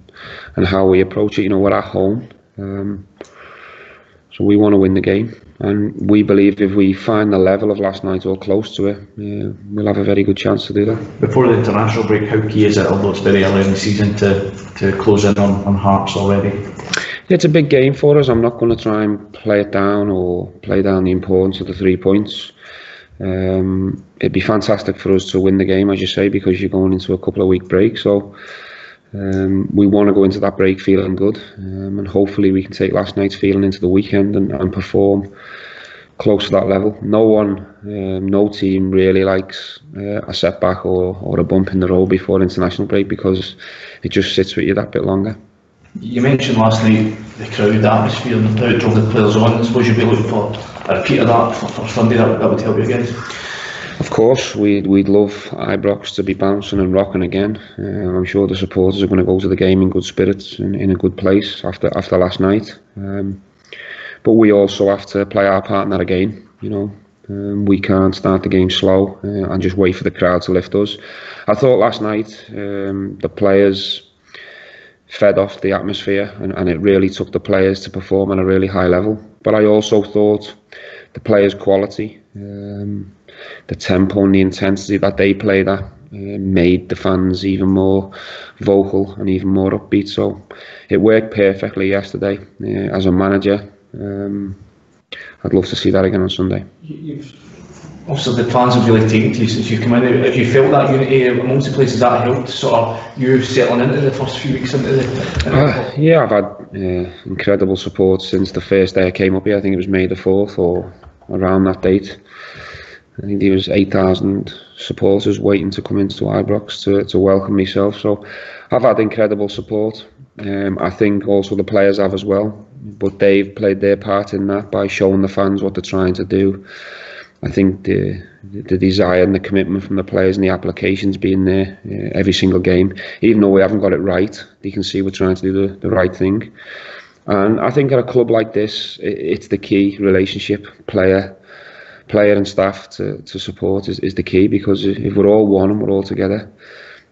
how we approach it. You know, we're at home, so we want to win the game, and we believe if we find the level of last night or close to it, we'll have a very good chance to do that. Before the international break, how key is it, although it's very early in the season, to close in on Hearts already? It's a big game for us. I'm not going to try and play it down or play down the importance of the 3 points. It'd be fantastic for us to win the game, as you say, because you're going into a couple of week break. So we want to go into that break feeling good, and hopefully we can take last night's feeling into the weekend and perform close to that level. No team really likes a setback or a bump in the road before international break, because it just sits with you that bit longer. You mentioned last night the crowd, the atmosphere, and how it drove the players on. I suppose you'd be looking for a repeat of that for Sunday. That would help you guys. Of course, we'd love Ibrox to be bouncing and rocking again. I'm sure the supporters are going to go to the game in good spirits and in a good place after last night. But we also have to play our part in that again. You know, we can't start the game slow and just wait for the crowd to lift us. I thought last night the players fed off the atmosphere, and it really took the players to perform at a really high level. But I also thought the players' quality, the tempo and the intensity that they played at made the fans even more vocal and even more upbeat. So it worked perfectly yesterday. As a manager, I'd love to see that again on Sunday. Also, the fans have really taken to you since you've come in. Have you felt that unity amongst the places that helped sort of you settling into the first few weeks into the yeah, I've had incredible support since the first day I came up here. I think it was May the 4th or around that date. I think there was 8,000 supporters waiting to come into Ibrox to welcome myself. So I've had incredible support. I think also the players have as well, but they've played their part in that by showing the fans what they're trying to do. I think the desire and the commitment from the players and the applications being there every single game, even though we haven't got it right, they can see we're trying to do the right thing. And I think at a club like this, it's the key relationship, player and staff to support is the key, because if we're all one and we're all together,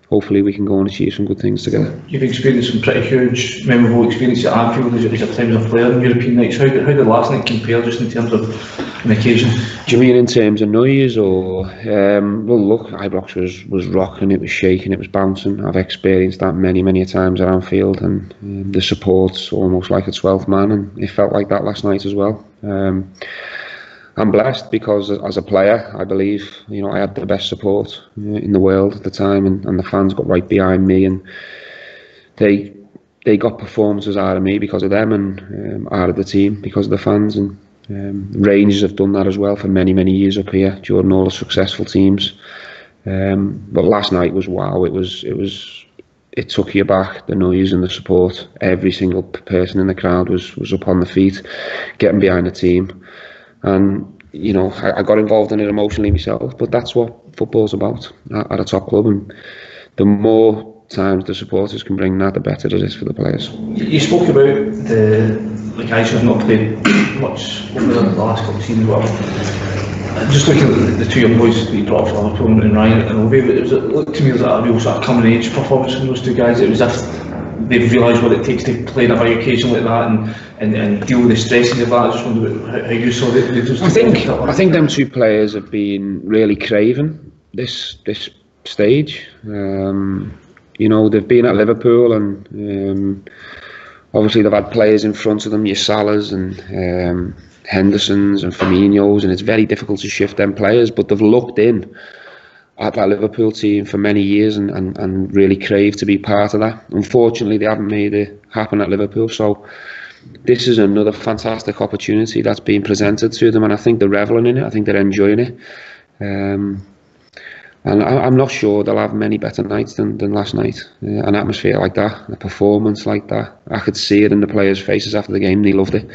hopefully we can go and achieve some good things together. You've experienced some pretty huge, memorable experiences at Anfield as a time as a player in European nights. How did last night compare, just in terms of an occasion? Do you mean in terms of noise or? Well, look, Ibrox was rocking, it was shaking, it was bouncing. I've experienced that many times at Anfield, and the support's almost like a 12th man, and it felt like that last night as well. I'm blessed because as a player, I believe, you know, I had the best support in the world at the time, and the fans got right behind me, and they got performances out of me because of them, and out of the team because of the fans. And Rangers have done that as well for many years up here during all the successful teams. But last night was wow. It took you back, the noise and the support. Every single person in the crowd was up on the feet, getting behind the team. And, you know, I got involved in it emotionally myself, but that's what football's about at a top club. And the more times the supporters can bring that, the better it is for the players. You spoke about the guys who have not played much over the last couple of seasons. Well, just looking at the two young boys that you brought from Liverpool and Ryan and Obi, it looked to me like a real sort of coming age performance from those two guys. It was as if they've realised what it takes to play on a big occasion like that and deal with the stresses of that. I just wondered how you saw it. I think them two players have been really craving this stage. You know, they've been at Liverpool, and obviously they've had players in front of them, your Salahs and Hendersons and Firminos, and it's very difficult to shift them players, but they've looked in at that Liverpool team for many years and really craved to be part of that. Unfortunately, they haven't made it happen at Liverpool, so this is another fantastic opportunity that's being presented to them, and I think they're reveling in it. I think they're enjoying it. And I'm not sure they'll have many better nights than last night. An atmosphere like that, a performance like that. I could see it in the players' faces after the game. They loved it.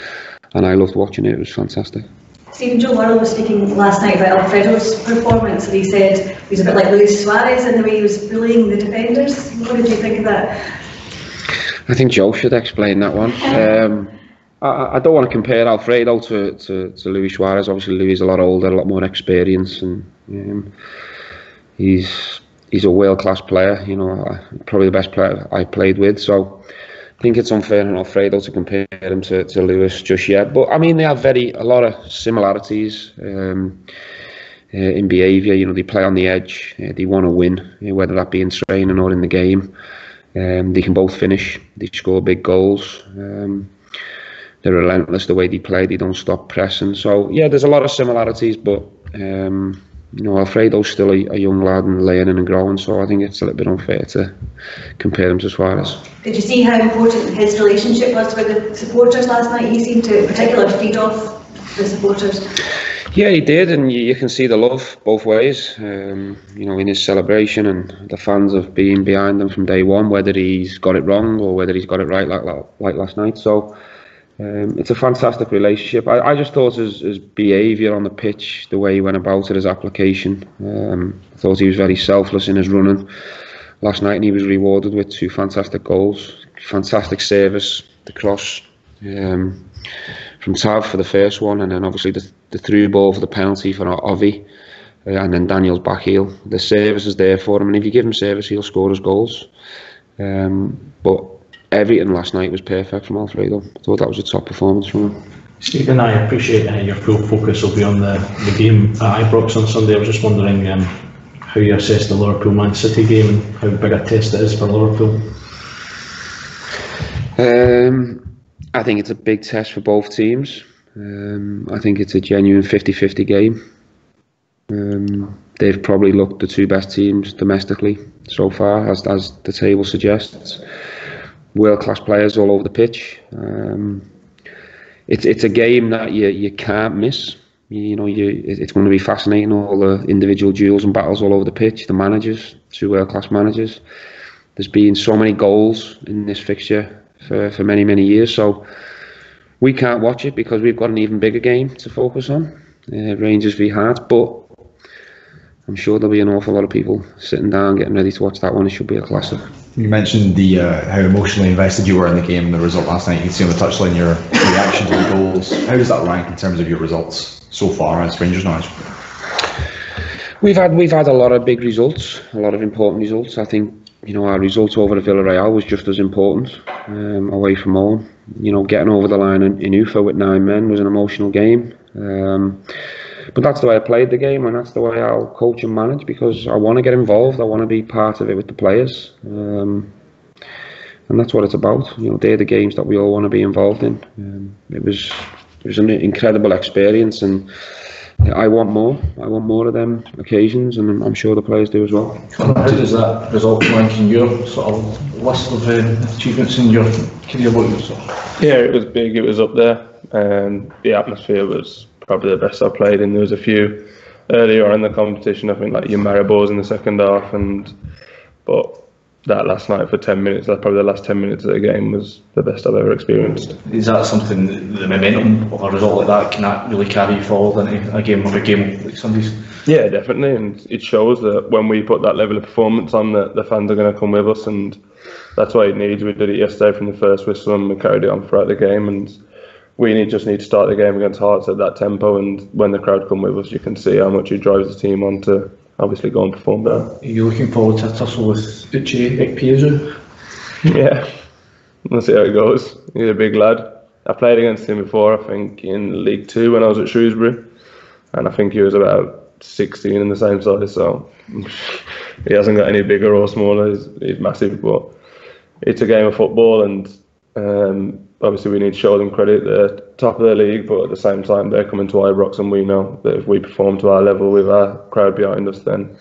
And I loved watching it. It was fantastic. Stephen, Joe Worrell was speaking last night about Alfredo's performance, and he said he was a bit like Luis Suarez in the way he was bullying the defenders. What did you think of that? I think Joe should explain that one. I don't want to compare Alfredo to Luis Suarez. Obviously, Luis is a lot older, a lot more experience, and he's a world-class player. You know, probably the best player I played with. So I think it's unfair on Alfredo to compare him to Luis just yet. But I mean, they have a lot of similarities in behaviour. You know, they play on the edge. They want to win, whether that be in training or in the game. They can both finish. They score big goals. They're relentless the way they play. They don't stop pressing. So yeah, there's a lot of similarities, but you know, Alfredo's still a young lad and learning and growing. So I think it's a little bit unfair to compare him to Suarez. Did you see how important his relationship was with the supporters last night? He seemed to, in particular, feed off the supporters. Yeah, he did, and you can see the love both ways. You know, in his celebration, and the fans have been behind him from day one, whether he's got it wrong or whether he's got it right, like last night. So it's a fantastic relationship. I just thought his behaviour on the pitch, the way he went about it, his application, I thought he was very selfless in his running last night, and he was rewarded with 2 fantastic goals. Fantastic service, the cross from Tav for the first one, and then obviously the through ball for the penalty for Ovi, and then Daniel's back heel. The service is there for him, and if you give him service, he'll score his goals. But everything last night was perfect from Alfredo. I thought that was a top performance from him. Stephen, I appreciate your full focus will be on the game at Ibrox on Sunday. I was just wondering how you assess the Liverpool-Man City game and how big a test it is for Liverpool. I think it's a big test for both teams. I think it's a genuine 50-50 game. They've probably looked the 2 best teams domestically so far, as the table suggests. World-class players all over the pitch. It's a game that you can't miss. You know, it's going to be fascinating, all the individual duels and battles all over the pitch. The managers, 2 world-class managers. There's been so many goals in this fixture for many, many years, so we can't watch it because we've got an even bigger game to focus on, Rangers v Hearts. But I'm sure there'll be an awful lot of people sitting down getting ready to watch that one. It should be a classic. You mentioned how emotionally invested you were in the game and the result last night. You can see on the touchline your reaction to the goals. How does that rank in terms of your results so far as Rangers now? We've had a lot of big results, a lot of important results. I think, you know, our result over at Villarreal was just as important, away from home. You know, getting over the line in Ufa with 9 men was an emotional game. But that's the way I played the game, and that's the way I'll coach and manage, because I want to get involved. I want to be part of it with the players, and that's what it's about. You know, they're the games that we all want to be involved in. It was an incredible experience, and I want more. I want more of them occasions, and I'm sure the players do as well. How does that result rank in your sort of list of achievements in your career? Yeah, it was big. It was up there. The atmosphere was probably the best I played in. There was a few earlier on in the competition, I think, like your Maribors in the second half, but that last night for 10 minutes, that's probably the last 10 minutes of the game, was the best I've ever experienced. Is that something, the momentum of a result like that, can that really carry you forward into a game like Sunday's? Yeah, definitely, and it shows that when we put that level of performance on, that the fans are going to come with us, and that's what it needs. We did it yesterday from the first whistle, and we carried it on throughout the game, and we just need to start the game against Hearts at that tempo, and when the crowd come with us, you can see how much it drives the team on to obviously go and perform better. Are you looking forward to a tussle with Uche Ekpiezu? Yeah, we'll see how it goes. He's a big lad. I played against him before, I think, in League 2 when I was at Shrewsbury, and I think he was about 16 in the same size, so he hasn't got any bigger or smaller. He's massive, but it's a game of football, and obviously we need to show them credit. They're top of the league, but at the same time they're coming to Ibrox, and we know that if we perform to our level with our crowd behind us, then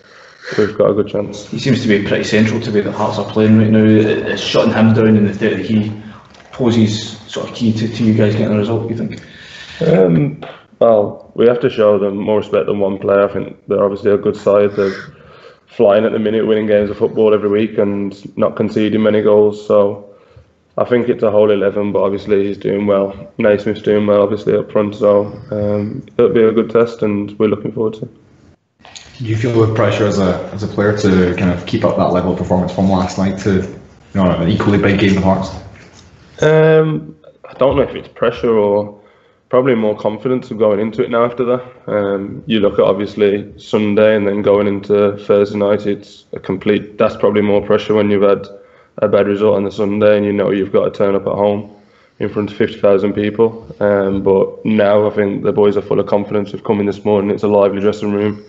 we've got a good chance. He seems to be pretty central to the way that Hearts are playing right now. It's shutting him down in the 30. He poses sort of key to you guys getting a result, you think? Well, we have to show them more respect than one player. I think they're obviously a good side. They're flying at the minute, winning games of football every week and not conceding many goals. So I think it's a whole 11, but obviously he's doing well. Naismith's doing well, obviously, up front. So it'll be a good test and we're looking forward to it. Do you feel the pressure as a player to kind of keep up that level of performance from last night to an equally big game of Hearts? I don't know if it's pressure or probably more confidence of going into it now after that. You look at obviously Sunday and then going into Thursday night, that's probably more pressure when you've had a bad result on the Sunday and you know you've got to turn up at home in front of 50,000 people. But now I think the boys are full of confidence. We've come in this morning, it's a lively dressing room.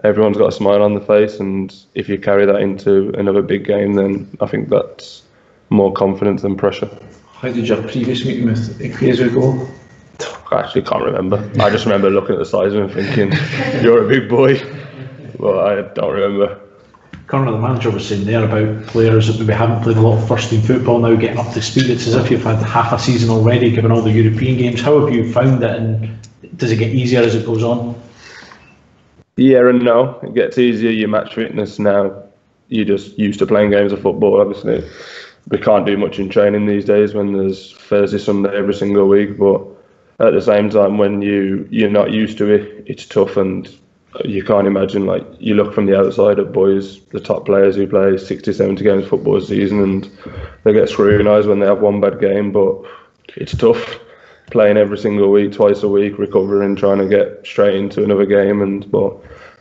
Everyone's got a smile on the face, and if you carry that into another big game, then I think that's more confidence than pressure. How did your previous meeting with Ikpeazu go? I actually can't remember. I just remember looking at the size of him thinking, you're a big boy. Well, I don't remember. Connor, the manager, was saying there about players that maybe haven't played a lot of first team football now getting up to speed. It's as if you've had half a season already, given all the European games. How have you found it, and does it get easier as it goes on? Yeah and no. It gets easier. Your match fitness now, you're just used to playing games of football. Obviously, we can't do much in training these days when there's Thursday, Sunday every single week. But at the same time, when you're not used to it, it's tough, and you can't imagine. Like, you look from the outside at boys, the top players who play 60, 70 games of football a season, and they get scrutinised when they have one bad game. But it's tough playing every single week, twice a week, recovering, trying to get straight into another game. But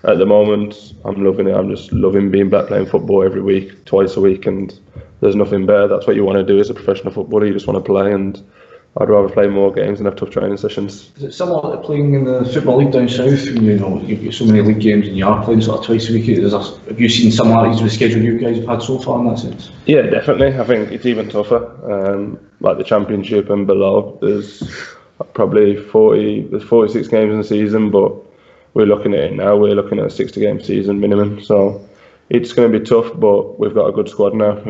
at the moment, I'm loving it. I'm just loving being back playing football every week, twice a week, and there's nothing better. That's what you want to do as a professional footballer. You just want to play, and I'd rather play more games and have tough training sessions. Is it similar to playing in the Football League down south? You've got so many league games and you are playing sort of twice a week. Have you seen similarities with the schedule you guys have had so far in that sense? Yeah, definitely. I think it's even tougher. Like the Championship and below, there's probably 46 games in the season, but we're looking at it now. We're looking at a 60-game season minimum. So it's going to be tough, but we've got a good squad now.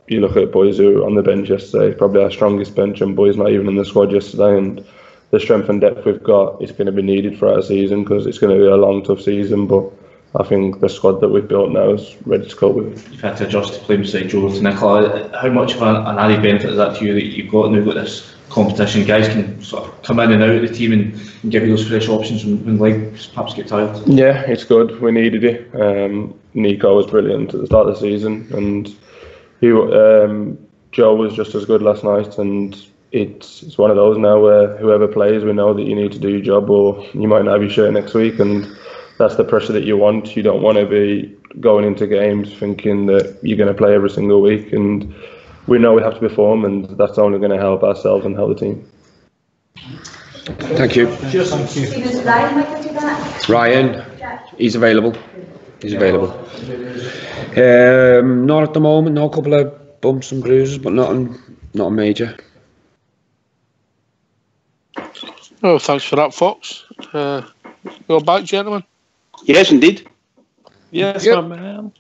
You look at boys who were on the bench yesterday, probably our strongest bench, and boys not even in the squad yesterday. And the strength and depth we've got is going to be needed for our season, because it's going to be a long, tough season. But I think the squad that we've built now is ready to cope with it. You've had to adjust to play beside Joe to Nicola. How much of an added benefit is that to you that you've got now got this competition? Guys can sort of come in and out of the team and give you those fresh options when legs perhaps get tired. Yeah, it's good. We needed it. Nico was brilliant at the start of the season, and Joe was just as good last night. And it's one of those now where whoever plays, we know that you need to do your job, or you might not have your shirt next week, and that's the pressure that you want. You don't want to be going into games thinking that you're going to play every single week, and we know we have to perform, and that's only going to help ourselves and help the team. Thank you. Cheers, thank you. Stephen, Ryan might do that. Ryan, he's available. He's available. Not at the moment. No, a couple of bumps and bruises, but not a major. Oh, thanks for that, Fox. Go back, gentlemen. Yes, indeed. Yes, Yep. my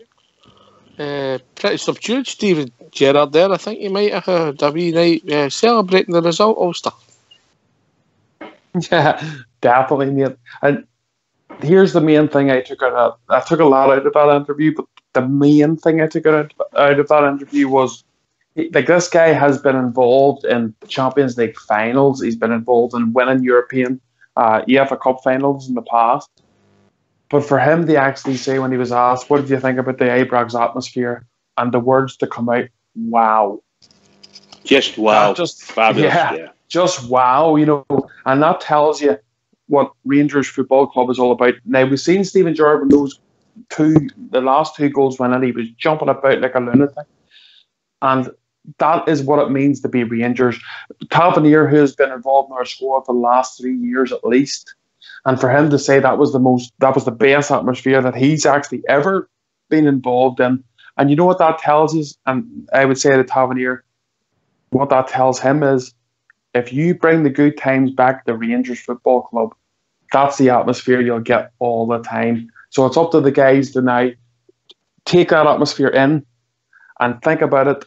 man. Pretty subdued, Stephen Gerrard there. I think you might have had a wee night celebrating the result, Ulster. Yeah, definitely, mate. And here's the main thing I took out. I took a lot out of that interview, but the main thing I took out of that interview was, like, this guy has been involved in Champions League finals. He's been involved in winning European UEFA Cup finals in the past. But for him to actually say, when he was asked, what did you think about the Ibrox atmosphere, and the words to come out, wow. Just wow. Just fabulous. Yeah, just wow, and that tells you what Rangers Football Club is all about. Now, we've seen Stephen Gerrard with the last two goals winning, he was jumping about like a lunatic. And that is what it means to be Rangers. Tavernier, who has been involved in our squad for the last 3 years at least, and for him to say that was the best atmosphere that he's actually ever been involved in. And you know what that tells us? And I would say to Tavernier, what that tells him is, if you bring the good times back to Rangers Football Club, that's the atmosphere you'll get all the time. So it's up to the guys to now take that atmosphere in and think about it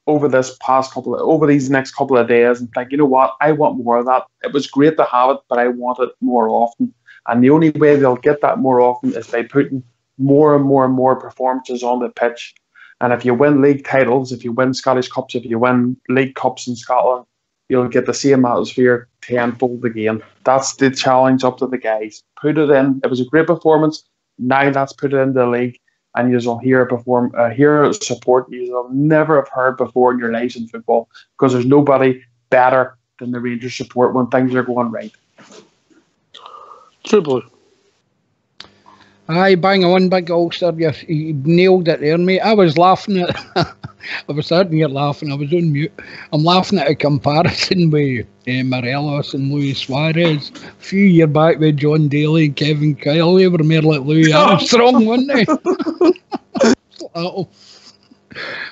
over these next couple of days and think, you know what, I want more of that. It was great to have it, but I want it more often. And the only way they'll get that more often is by putting more and more and more performances on the pitch. And if you win league titles, if you win Scottish Cups, if you win League Cups in Scotland, you'll get the same atmosphere tenfold again. That's the challenge up to the guys. Put it in. It was a great performance. Now let's put it in the league, and you'll hear support you'll never have heard before in your lives in football, because there's nobody better than the Rangers support when things are going right. True Blue. Aye, bang on, big Ulster. You nailed it there, mate. I was laughing at... I was sitting here laughing. I was on mute. I'm laughing at a comparison with Morelos and Luis Suarez. A few years back with John Daly and Kevin Kyle. They were more like Louis Armstrong, weren't they?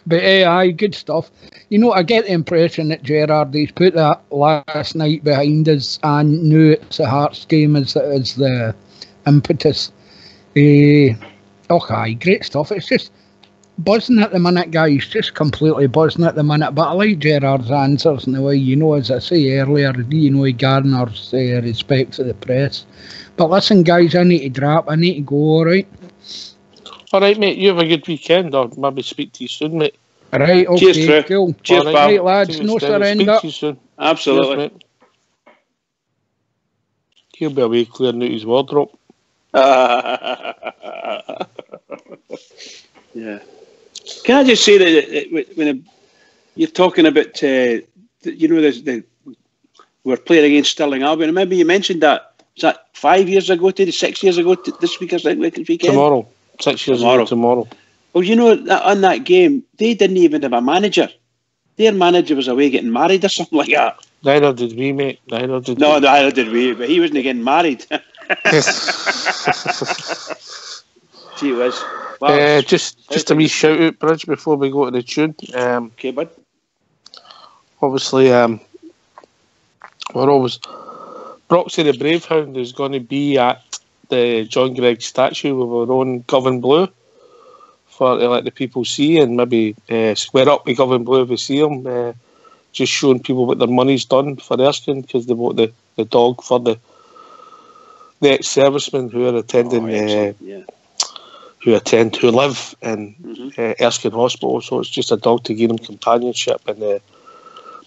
But aye, good stuff. You know, I get the impression that Gerrard, he's put that last night behind us and knew it's a Hearts game as the impetus. Aye, great stuff. It's just buzzing at the minute, guys. Just completely buzzing at the minute. But I like Gerrard's answers in the way, you know, as I say earlier, you know, he garners respect for the press. But listen, guys, I need to drop. I need to go, alright? Alright, mate, you have a good weekend. I'll maybe speak to you soon, mate. Right, okay, Cheers, cool. Cheers, right, pal. right, lads, no surrender. Speak to you soon. Absolutely. Cheers, he'll be away clearing out his wardrobe. Yeah. Can I just say that when you're talking about, we're playing against Stirling Albion. Remember you mentioned that, was that 5 years ago, 6 years ago, this week or weekend? Tomorrow. 6 years ago tomorrow. Well, you know, on that game, they didn't even have a manager. Their manager was away getting married or something like that. Neither did we, mate. Neither did we, but he wasn't getting married. Gee whiz. Wow. Just a wee shout out, Bridge, before we go to the tune. Okay, bud. Obviously, we're always... Broxy the Bravehound is going to be at the John Gregg statue with our own Govan Blue for to let the people see, and maybe square up with Govan Blue if we see them. Just showing people what their money's done for Erskine, because they bought the dog for the ex-servicemen who are attending, who live in Erskine Hospital. So it's just a dog to give them companionship. And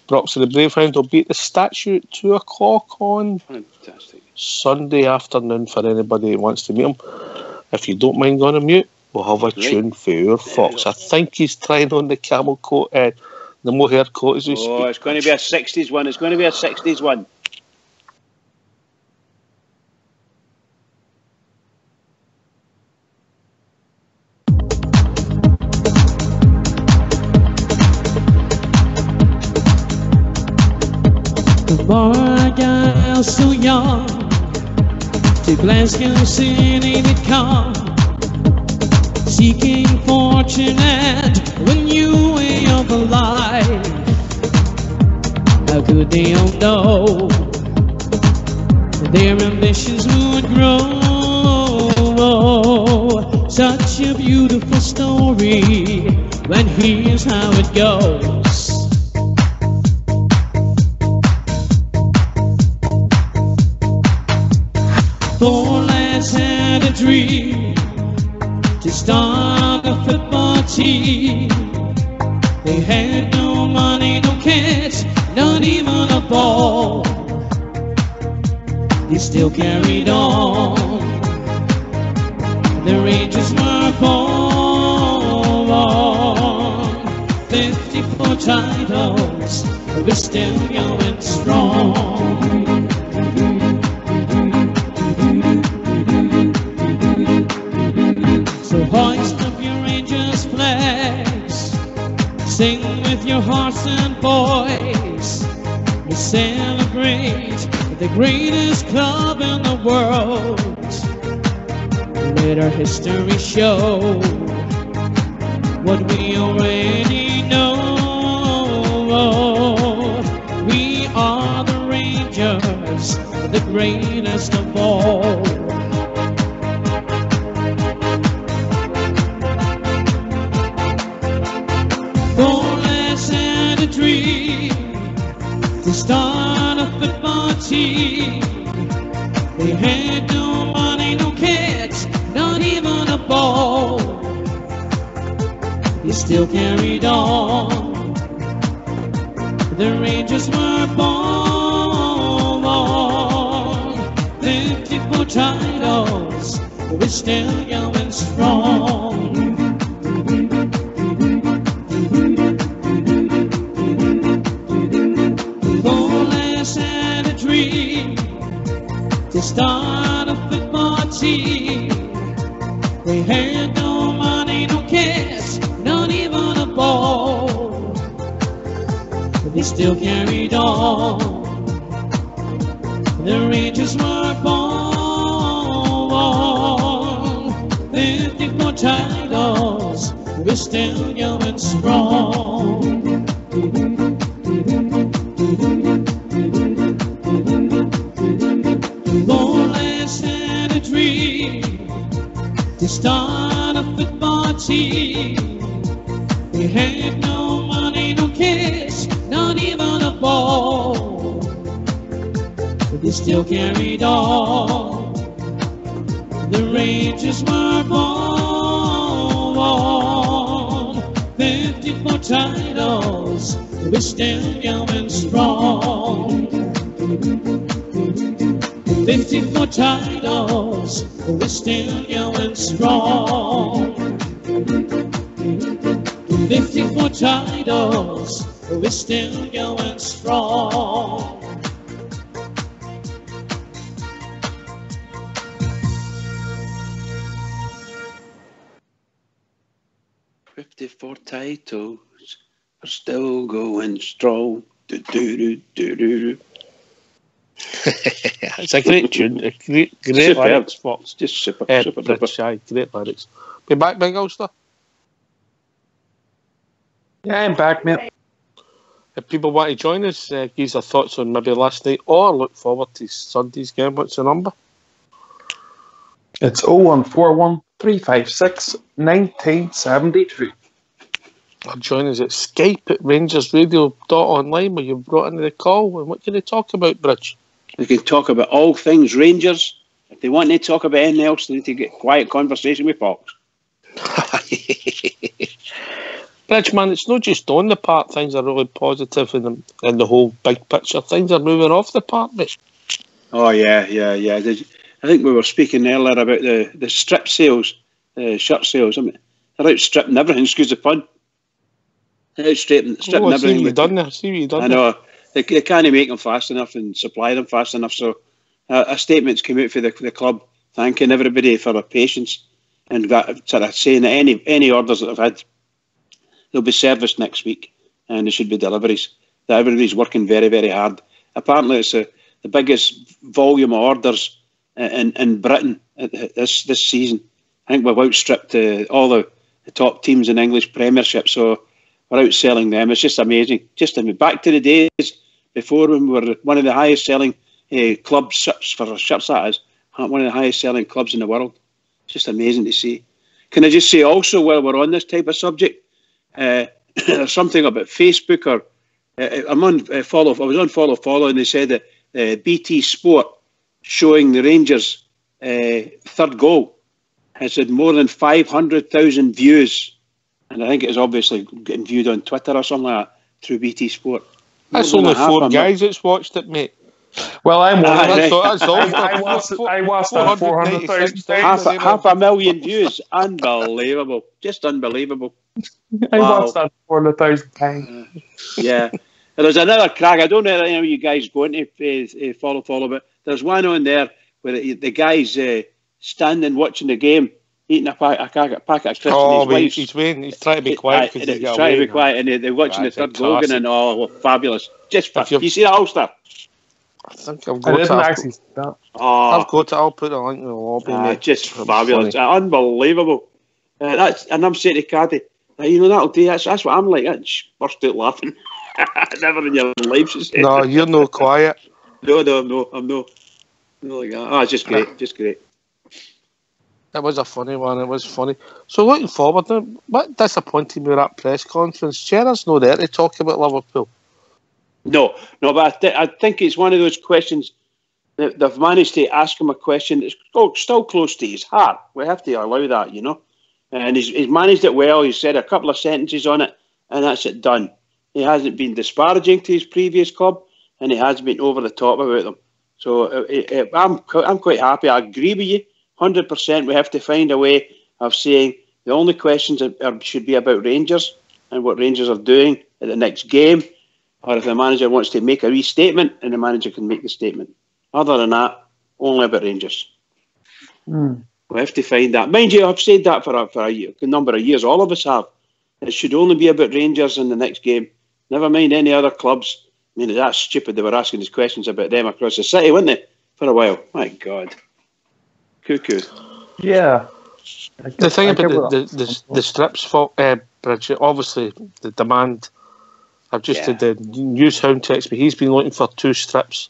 Broxy the Bravehound will be at the statue at 2 o'clock on Sunday afternoon for anybody who wants to meet him. If you don't mind going on mute, we'll have a tune for your Fox. I think he's trying on the camel coat, the mohair coat as we speak. It's going to be a 60s one. It's going to be a 60s one. The boy got so young, to Glasgow City they'd come, seeking fortune and when you way of the life. How could they all know their ambitions would grow? Such a beautiful story, when here's how it goes. Four lads had a dream to start a football team. They had no money, no cash, not even a ball. They still carried on. The Rangers were born. 54 titles, we're still going strong. So hoist up your Rangers flags, sing with your hearts and voice. We celebrate the greatest club in the world. Let our history show what we already know. We are the Rangers, the greatest of all. Four lads team. They had no money, no cash, not even a ball. They still carried on. The Rangers were born. 54 titles, we're still going strong. Goalless had a dream to start a football team. They had no money, no cash, not even a ball. But they still carried on. The Rangers were born. 54 titles, we're still going strong. Goalless had a dream to start a football team. They had no money, no cash, not even a ball. But they still carried on. The Rangers were born. 54 titles, we're still going strong. 54 titles, we're still going strong. 54 titles, we're still going strong. "54 titles, we're still going strong." Do, do, do, do, do. It's a great tune. Great Superb. lyrics, Fox. Just super, super Rich, duper. aye, great lyrics. Be back, Big Ulster. Yeah, I'm back, mate. If people want to join us, give their thoughts on maybe last night or look forward to Sunday's game. What's the number? It's 0141 356 1972. Or join us at Skype at rangersradio.online where you've brought into the call. And what can they talk about, Bridge? They can talk about all things Rangers. If they want to talk about anything else, they need to get quiet conversation with Fox. Bridge, man, it's not just on the park. Things are really positive in the whole big picture. Things are moving off the park, mate. Oh, yeah. I think we were speaking earlier about the strip sales, shirt sales. I mean, they're outstripping everything, excuse the pun. They're outstripping I see what everything. you've done there. I know. They can't make them fast enough and supply them fast enough. So a statement's come out for the club thanking everybody for their patience and that, sort of saying that any orders that they've had, they'll be serviced next week and there should be deliveries. That everybody's working very, very hard. Apparently, it's the biggest volume of orders in Britain this season. I think we've outstripped all the top teams in English Premiership, so we're outselling them. It's just amazing. Back to the days before when we were one of the highest selling clubs for shirts, that is, one of the highest selling clubs in the world. It's just amazing to see. Can I just say also, while we're on this type of subject, there's something about Facebook or I'm on follow. I was on follow, and they said that BT Sport showing the Rangers' third goal has had more than 500,000 views, and I think it was obviously getting viewed on Twitter or something like that through BT Sport. That's only 4 guys that's watched it, mate. Well, I'm one. That's all. I watched that 400,000. 500,000 views. Unbelievable. Just unbelievable. I watched that 400,000 times. Yeah. There's another crack. I don't know how you guys going to follow, but there's one on there where the guy's standing watching the game, eating a packet of crisps. Oh, he's waiting. He's trying to be quiet. He's trying to be quiet, and they're watching the third goal, and well, fabulous. Just you see that, Ulster? I think I've got it. Actually see that. I've got it. I'll put a link in the lobby, mate. Just fabulous. Unbelievable. And I'm saying to Caddy, that'll do. That's what I'm like. I just burst out laughing. Never in your life, she said. No, you're no quiet. No, I'm no like that. Oh, it's just great. It was a funny one. It was funny. So looking forward, what disappointed me with that press conference? Gerrard's not there to talk about Liverpool. No, but I think it's one of those questions they've managed to ask him a question that's still close to his heart. We have to allow that, you know. And he's managed it well. He's said a couple of sentences on it, and that's it done. He hasn't been disparaging to his previous club, and he hasn't been over the top about them. So I'm quite happy. I agree with you 100%. We have to find a way of saying the only questions should be about Rangers and what Rangers are doing at the next game, or if the manager wants to make a restatement, and the manager can make the statement. Other than that, only about Rangers. We have to find that. Mind you, I've said that for a number of years. All of us have. It should only be about Rangers in the next game. Never mind any other clubs. I mean, that's stupid. They were asking these questions about them across the city, weren't they? For a while. My God. Cuckoo. Yeah. The thing about the strips, Bridget, obviously the demand. I've just had the Newshound text me. He's been looking for 2 strips.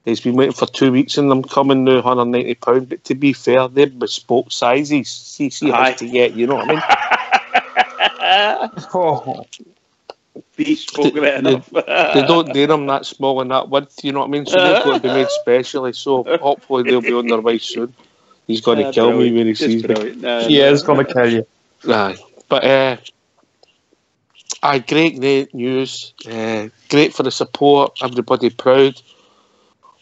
He's been waiting for 2 weeks in them, coming now £190. But to be fair, they're bespoke sizes. CC has to get, you know what I mean? Bespoke enough. They don't do them that small and that width, you know what I mean? So they've got to be made specially. So hopefully they'll be on their way soon. He's going to kill me when he sees me. Yeah, it's going to kill you. But great news. Great for the support. Everybody proud.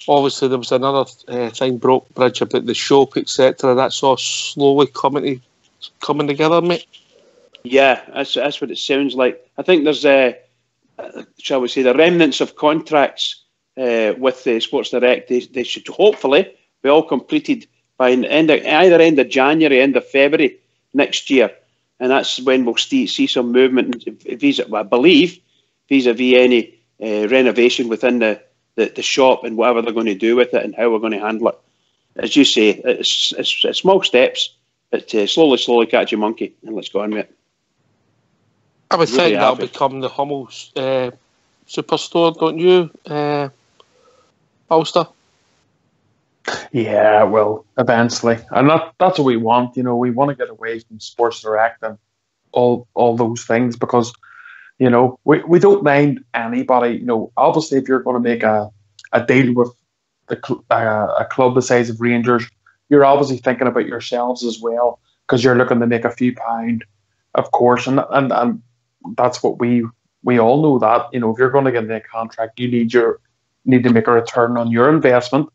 Obviously, there was another thing broke, Bridge, about the shop, etc. That's all slowly coming together, mate. Yeah, that's what it sounds like. I think there's, shall we say, the remnants of contracts with the Sports Direct. They should hopefully be all completed by either end of January, end of February next year. And that's when we'll see some movement, I believe, vis-a-vis any renovation within the shop and whatever they're going to do with it and how we're going to handle it. As you say, it's small steps, but slowly catch a monkey and let's go on with it. I would think that'll become the Hummel superstore, don't you, Ulster? Yeah, well, eventually. And that's what we want, you know. We want to get away from Sports Direct and all those things because, you know, we don't mind anybody. You know, obviously, if you're going to make a deal with a club the size of Rangers, you're obviously thinking about yourselves as well because you're looking to make a few pound, of course. And that's what we all know that, you know, if you're going to get a contract, you need to make a return on your investment.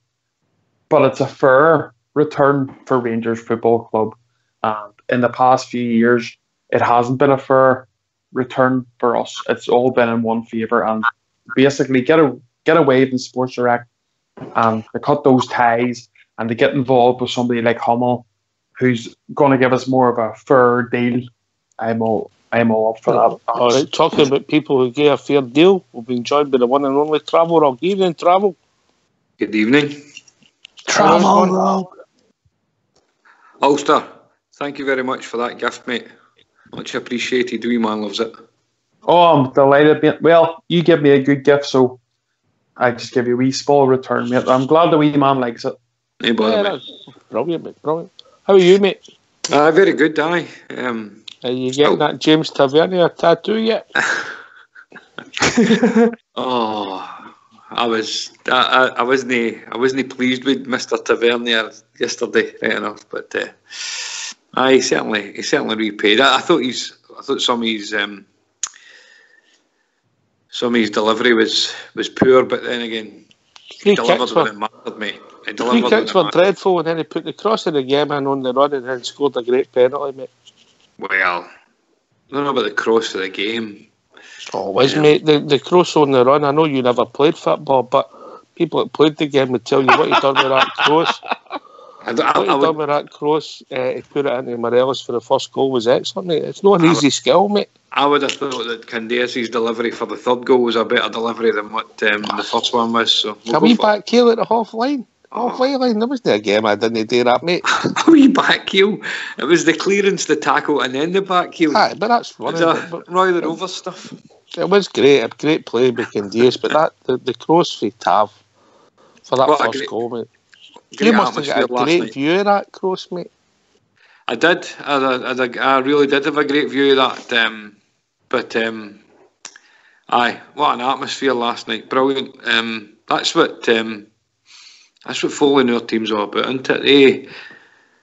But it's a fair return for Rangers Football Club. And in the past few years, it hasn't been a fair return for us. It's all been in one favour. And basically get away from Sports Direct and to cut those ties and to get involved with somebody like Hummel, who's going to give us more of a fair deal. I'm all up for that. All right, talking about people who get a fair deal, we've been joined by the one and only Travel Rock. Evening, Travel. Good evening. Travel Rock. Ulster, thank you very much for that gift, mate. Much appreciated. Wee man loves it. Oh, I'm delighted. Well, you give me a good gift, so I just give you a wee small return, mate. I'm glad the wee man likes it. No bother, mate. Brilliant, mate. Brilliant. How are you, mate? Very good, aye. Are you getting that James Tavernier tattoo yet? Oh, I wasn't pleased with Mr. Tavernier yesterday, right enough, but he certainly repaid. I thought some of his delivery was poor, but then again, he delivered when it mattered, mate. Three kicks were dreadful, and then he put the cross in the game and on the run, and then scored a great penalty, mate. Well, I don't know about the cross for the game. Oh, mate, the cross on the run. I know you never played football, but people that played the game would tell you what he done with that cross. He done with that cross, he put it into Morelos for the first goal was excellent, mate. It's not an easy skill, mate. I would have thought that Candace's delivery for the third goal was a better delivery than what the first one was. So a wee back heel at the half line. Halfway line, there wasn't a game I didn't do that, mate. A wee back heel. It was the clearance, the tackle, and then the back heel. Aye, but that's one of it. Roy the Rover stuff. It was great, a great play by Candace, but the cross for Tav for that first goal, mate. You must have got a great view of that cross, mate. I did. I really did have a great view of that. But aye, what an atmosphere last night! Brilliant. That's what. That's what following our team's all about, isn't it?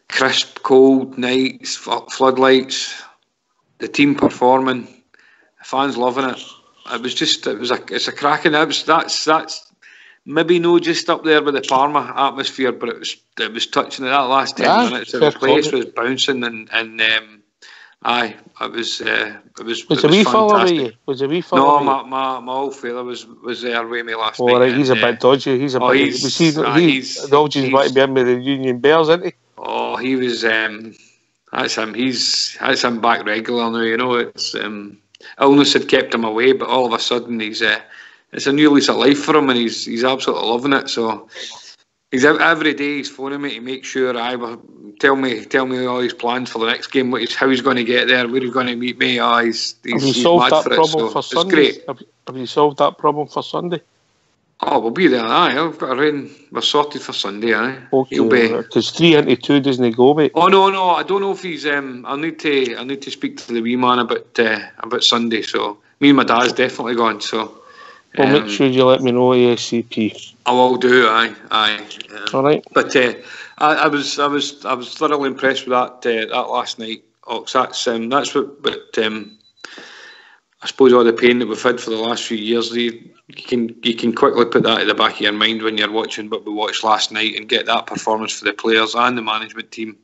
Crisp, cold nights, floodlights, the team performing, the fans loving it. It's a cracking. That's maybe no just up there with the Parma atmosphere, but it was touching it. That last 10 minutes, the place was bouncing and it was a wee fella with you? Was a wee fella? No, my old fella was there with me last night. Oh, right, he's a bit dodgy. He's a bit. The Belgians might be in with the Union Bears, isn't he? Oh, he was. That's him. That's him back regular now. You know, it's illness had kept him away, but all of a sudden it's a new lease of life for him, and he's absolutely loving it. So he's every day he's phoning me to make sure tell me all his plans for the next game, how he's going to get there, where he's going to meet me. Have you solved that problem for Sunday? Have you solved that problem for Sunday? Oh, we'll be there. I've got a rain. We're sorted for Sunday. Okay, because 3 into 2 doesn't go, mate. Oh no, I don't know if he's. I'll need to speak to the wee man about Sunday. So me and my dad's definitely gone. So. Well, make sure you let me know ASAP. I will do. Aye. All right. But I was thoroughly impressed with that last night, Ox. That's what I suppose all the pain that we've had for the last few years. You can quickly put that at the back of your mind when you're watching what we watched last night and get that performance for the players and the management team.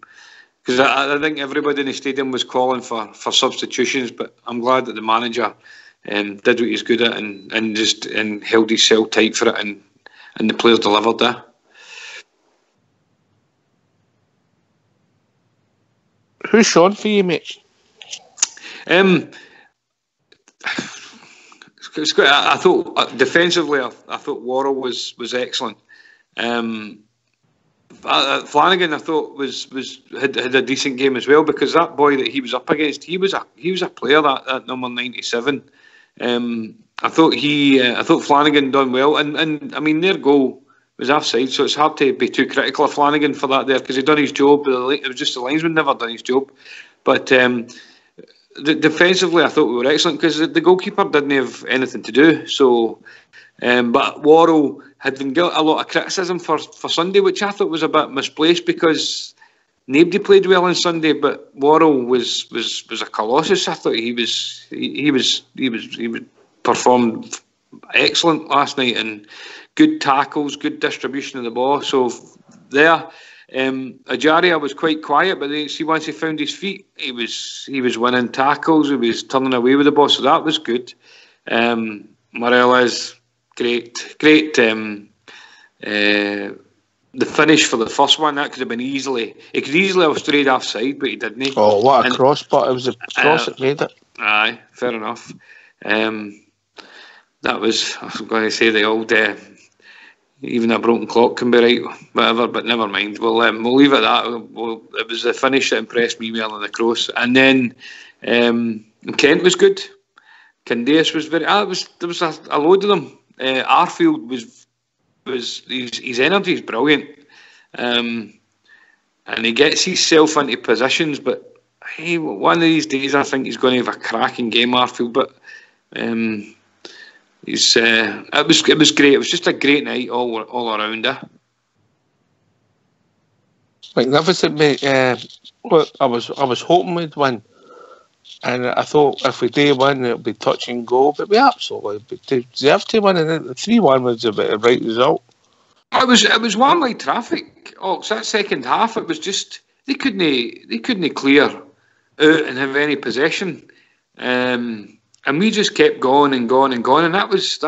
Because I think everybody in the stadium was calling for substitutions, but I'm glad that the manager did what he's good at and held his cell tight for it, and the players delivered there. Who's Sean for you, mate? It's good. I thought defensively, I thought Worrell was excellent. Flanagan, I thought had a decent game as well, because that boy that he was up against, he was a player that number 97. I thought Flanagan done well, and I mean their goal was offside, so it's hard to be too critical of Flanagan for that there, because he'd done his job. It was just the linesman never done his job. But defensively, I thought we were excellent, because the goalkeeper didn't have anything to do. So, but Worrell had been got a lot of criticism for Sunday, which I thought was a bit misplaced, because nobody played well on Sunday, but Worrell was a colossus. I thought he performed excellent last night, and good tackles, good distribution of the ball. So there, Ajaria was quite quiet, but once he found his feet, he was winning tackles, he was turning away with the ball, so that was good. Morella's great. The finish for the first one, that could have been he could easily have strayed offside, but he didn't. Oh, what a cross, but it was a cross that made it. Aye, fair enough. That was, I was going to say the old, even a broken clock can be right, whatever, but never mind. We'll leave it at that. It was the finish that impressed me more than the cross. And then Kent was good. Candace was very. There was a load of them. Arfield was his energy is brilliant, and he gets himself into positions. But hey, one of these days, I think he's going to have a cracking game, Arfield. But it was great. It was just a great night all around. Magnificent, mate. Look, I was hoping we'd win, and I thought if we do win, it'll be touch and go. But we absolutely deserved to win, and the 3-1 was the right result. It was one-way traffic. Oh, so that second half, it was just they couldn't clear out and have any possession, and we just kept going and going and going, and that was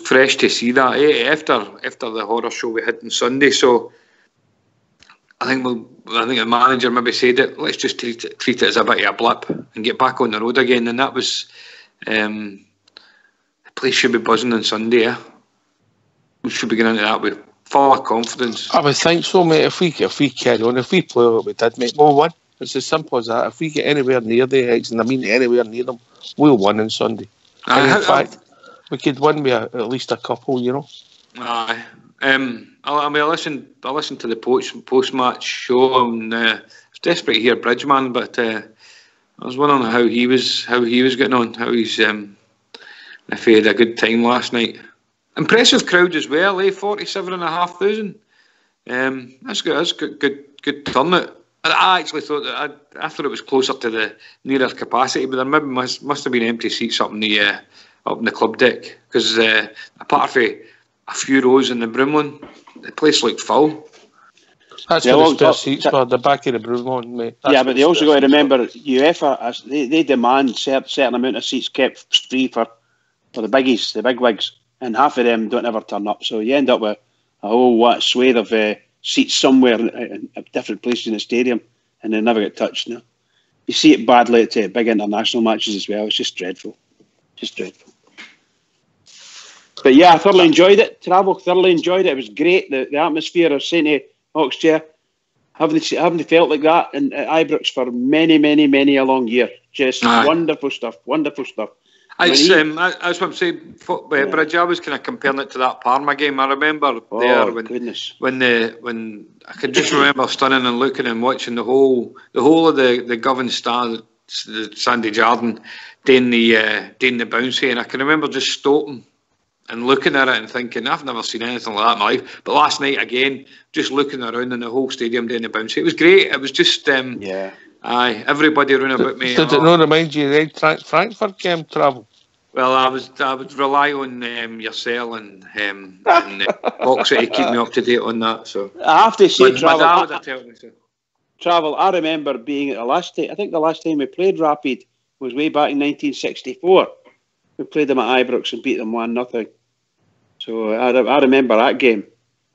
fresh to see that after the horror show we had on Sunday. So I think the manager maybe said it. Let's just treat it as a bit of a blip and get back on the road again. And that was the place should be buzzing on Sunday. Eh? We should be getting into that with full of confidence. I would think so, mate. If we carry on, if we play what we did, mate, we'll win. It's as simple as that. If we get anywhere near the Eggs, and I mean anywhere near them, we'll win on Sunday. And in fact, we could win with at least a couple, you know. Aye. I listened to the post-match show, and I was desperate to hear Bridgeman, but I was wondering how he was getting on, how he's if he had a good time last night. Impressive crowd as well, 47,500. That's good. That's good turnout. I actually thought that I thought it was closer to the nearer capacity, but there maybe must have been empty seats up in the club deck, because apart from a few rows in the Broomlawn, the place looked full. That's where the spare seats were, the back of the Broomlawn, mate. Yeah, but they also got to remember UEFA. They demand certain amount of seats kept free for the biggies, the bigwigs, and half of them don't ever turn up. So you end up with a whole swathe of seats somewhere in different places in the stadium, and they never get touched. No, you see it badly at big international matches as well. It's just dreadful, But yeah, I thoroughly enjoyed it. Thoroughly enjoyed it. It was great. The atmosphere. I was saying to Oxchair, haven't they felt like that at Ibrox for many a long year? Just wonderful stuff. That's what I'm saying. Bridge, I was kind of comparing it to that Parma game. I remember when I could just remember standing and looking and watching the whole of the Govan Star, the Sandy Jardine, doing the bouncy, and I can remember just stopping and looking at it and thinking, I've never seen anything like that in my life. But last night again, just looking around in the whole stadium doing the bouncy, it was great. It was just everybody around about me. Did it not remind you of the Frankfurt game travel? Well, I would rely on yourself and Boxer to keep me up to date on that. So I have to say, Travel. I remember being at the last time. I think the last time we played Rapid was way back in 1964. We played them at Ibrox and beat them 1-0. So I remember that game.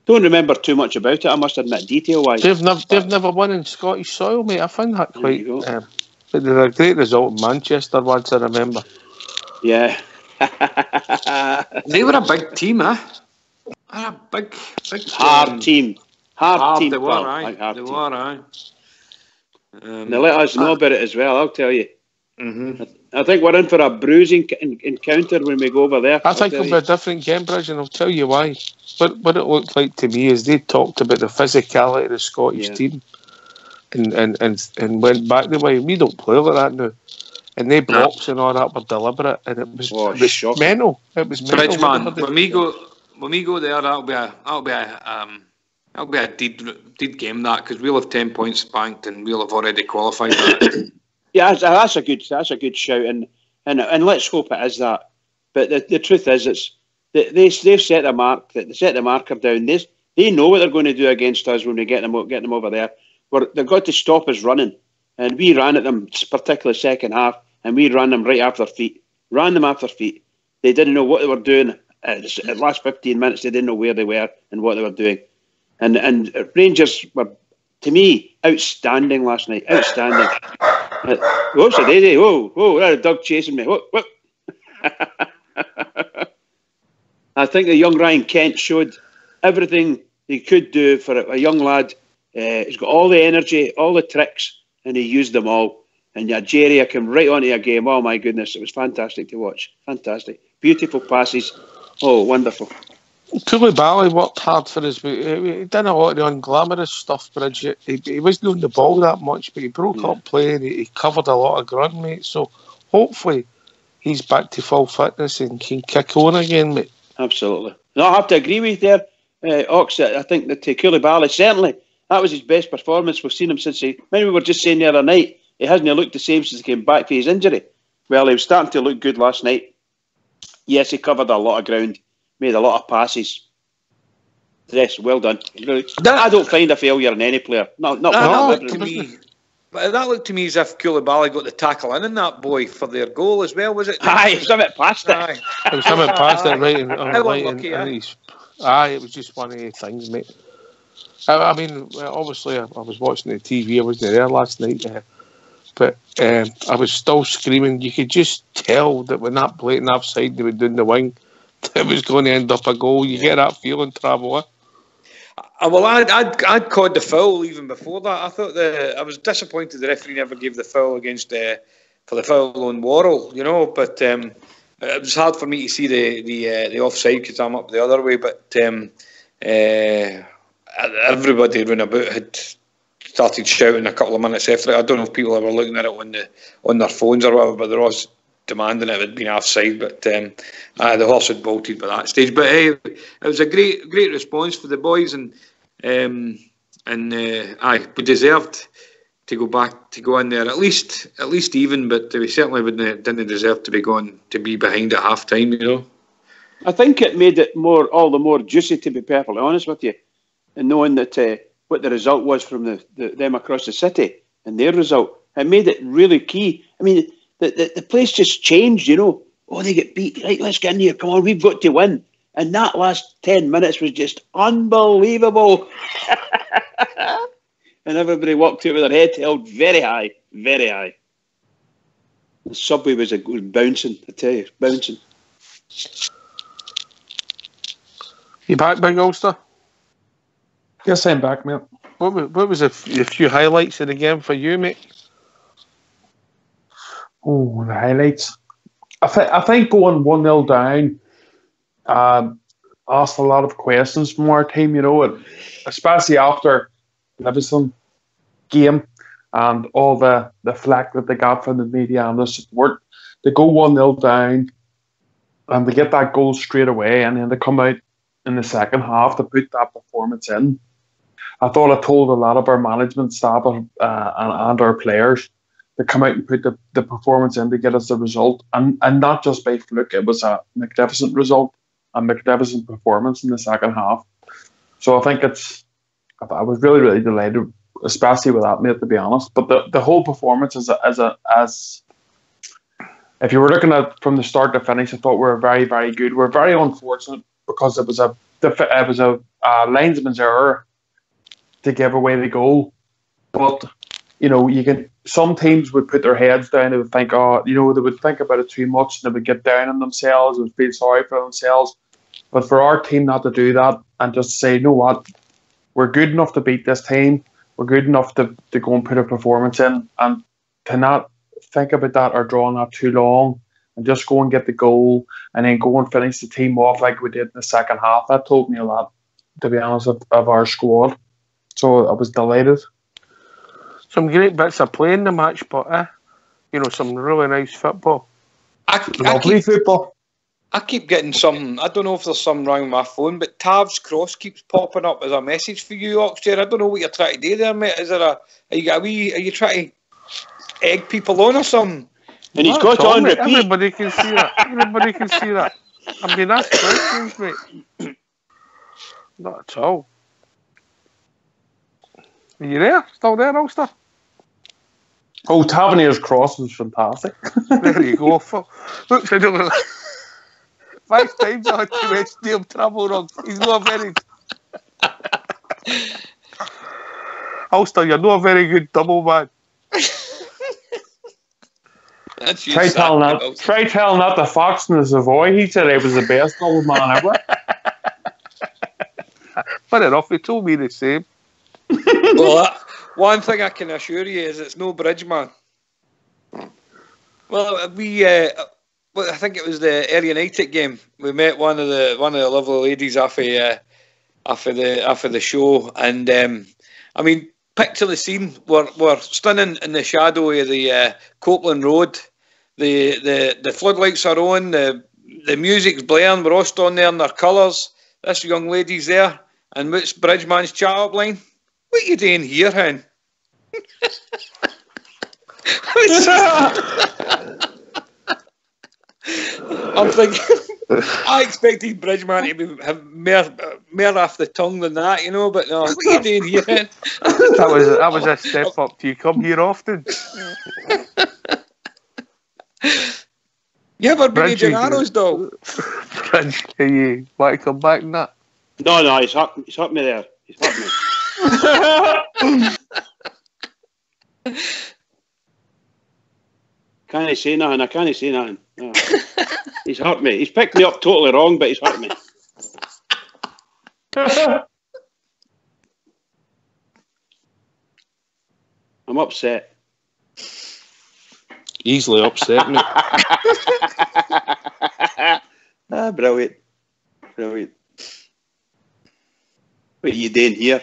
Don't remember too much about it, I must admit, detail-wise. They've never won in Scottish soil, mate. I find that quite... but they were a great result in Manchester once, I remember. Yeah. They were a big team, eh? A big hard team. Hard team. They were, aye. They let us know about it as well, I'll tell you. Mm-hmm. I think we're in for a bruising encounter when we go over there. I think it'll be a different game, Bridge, and I'll tell you why. What it looked like to me is they talked about the physicality of the Scottish team and went back the way. We don't play like that now. And they blocks and all that were deliberate, and it was mental. It was mental. Bridge, man, when we go there, that'll be a deed game, that, because we'll have 10 points banked and we'll have already qualified that. Yeah, that's a good shout, and let's hope it is that. But the truth is, they've set the mark. They set the marker down. They know what they're going to do against us when we get them over there. They've got to stop us running, and we ran at them, particularly second half, and we ran them right after their feet. Ran them after their feet. They didn't know what they were doing. At the last 15 minutes, they didn't know where they were and what they were doing. And Rangers were, to me, outstanding last night. Outstanding. What's it, Eddie? Whoa, that a dog chasing me. Whoop. I think the young Ryan Kent showed everything he could do for a young lad. He's got all the energy, all the tricks, and he used them all. And Nigeria came right onto a game. Oh, my goodness. It was fantastic to watch. Fantastic. Beautiful passes. Oh, wonderful. Koulibaly worked hard for us. He done a lot of the unglamorous stuff, Bridge. He wasn't on the ball that much, but he broke up play and he covered a lot of ground, mate. So hopefully he's back to full fitness and can kick on again, mate. Absolutely. No, I have to agree with you there, Ox. I think that Koulibaly, certainly, that was his best performance. We've seen him since we were just saying the other night, he hasn't looked the same since he came back from his injury. Well, he was starting to look good last night. Yes, he covered a lot of ground. Made a lot of passes. Yes, well done. Really, I don't find a failure in any player. Not to me. But that looked to me as if Koulibaly got the tackle in that boy for their goal as well, was it? Aye, it was a bit past it. It was a bit past it, right? It was just one of the things, mate. I mean, obviously, I was watching the TV. I wasn't there last night, but I was still screaming. You could just tell that when that blatant offside they were doing the wing, it was going to end up a goal. You get that feeling, Travel, Well, I'd called the foul even before that. I thought I was disappointed the referee never gave the foul for the foul on Worrell, but it was hard for me to see the offside because I'm up the other way. But everybody round about had started shouting a couple of minutes after it. I don't know if people were looking at it on their phones or whatever, but there was demanding it had been offside, but the horse had bolted by that stage. But hey, it was a great response for the boys, and we deserved to go in there at least even, but we certainly didn't deserve to be behind at half time, I think it made it all the more juicy, to be perfectly honest with you, and knowing that what the result was from them across the city and their result, it made it really key. I mean, the place just changed, Oh, they get beat. Right, let's get in here. Come on, we've got to win. And that last 10 minutes was just unbelievable. And everybody walked out with their head held very high, very high. The subway was bouncing, I tell you, bouncing. You back, Big Ulster? Yes, I'm back, mate. What was a few highlights of the game for you, mate? Oh, the highlights. I think going 1-0 down asked a lot of questions from our team, especially after Livingston game and all the flack that they got from the media and the support. They go 1-0 down and they get that goal straight away, and then they come out in the second half to put that performance in. I thought it told a lot of our management staff and our players to come out and put the performance in to get us the result, and not just by fluke. It was a magnificent result, a magnificent performance in the second half. So I think I was really, really delighted, especially with that, mate, to be honest. But the whole performance as if you were looking at from the start to finish, I thought we were very, very good. We're very unfortunate because it was a linesman's error to give away the goal. But some teams would put their heads down and would think, they would think about it too much, and they would get down on themselves and feel sorry for themselves. But for our team not to do that and just say, you know what, we're good enough to beat this team, we're good enough to go and put a performance in, and to not think about that or draw on that too long and just go and get the goal and then go and finish the team off like we did in the second half. That told me a lot, to be honest, of our squad. So I was delighted. Some great bits of play in the match, but some really nice football. Lovely football. I keep getting some. I don't know if there's something wrong with my phone, but Tav's cross keeps popping up as a message for you, Oxford. I don't know what you're trying to do there, mate. Is there are you trying to egg people on or something? And he's got on repeat. Everybody can see that. Everybody can see that. I mean, that's questions, mate. Not at all. Are you there? Still there, Ulster? Oh, Tavernier's cross was fantastic. There you go. Looks like 5 times I had to Matchday travel wrong. He's not very. Ulster, you're not a very good double man. Try telling that to Fox and the Savoy. He said I was the best double man ever. Fair enough, he told me the same. Well, one thing I can assure you is it's no Bridgeman. Well, I think it was the Ayr United game. We met one of the lovely ladies after the show, and I mean, picture the scene. We're standing in the shadow of the Copeland Road. The floodlights are on. The music's blaring. We're all standing there in their colours. This young lady's there, and what's Bridgeman's chat-up line? What are you doing here, hen? I'm thinking, I expected Bridgeman to have more off the tongue than that, but no, what are you doing here, hen? That was a step up. Do you come here often? You ever been to Arrows, though? Bridge, you want to come back in that? No, he's hurt me there. He's hurt me. Can't say nothing. I can't say nothing. No. He's hurt me. He's picked me up totally wrong, but he's hurt me. I'm upset. Easily upset, mate. Brilliant. What are you doing here?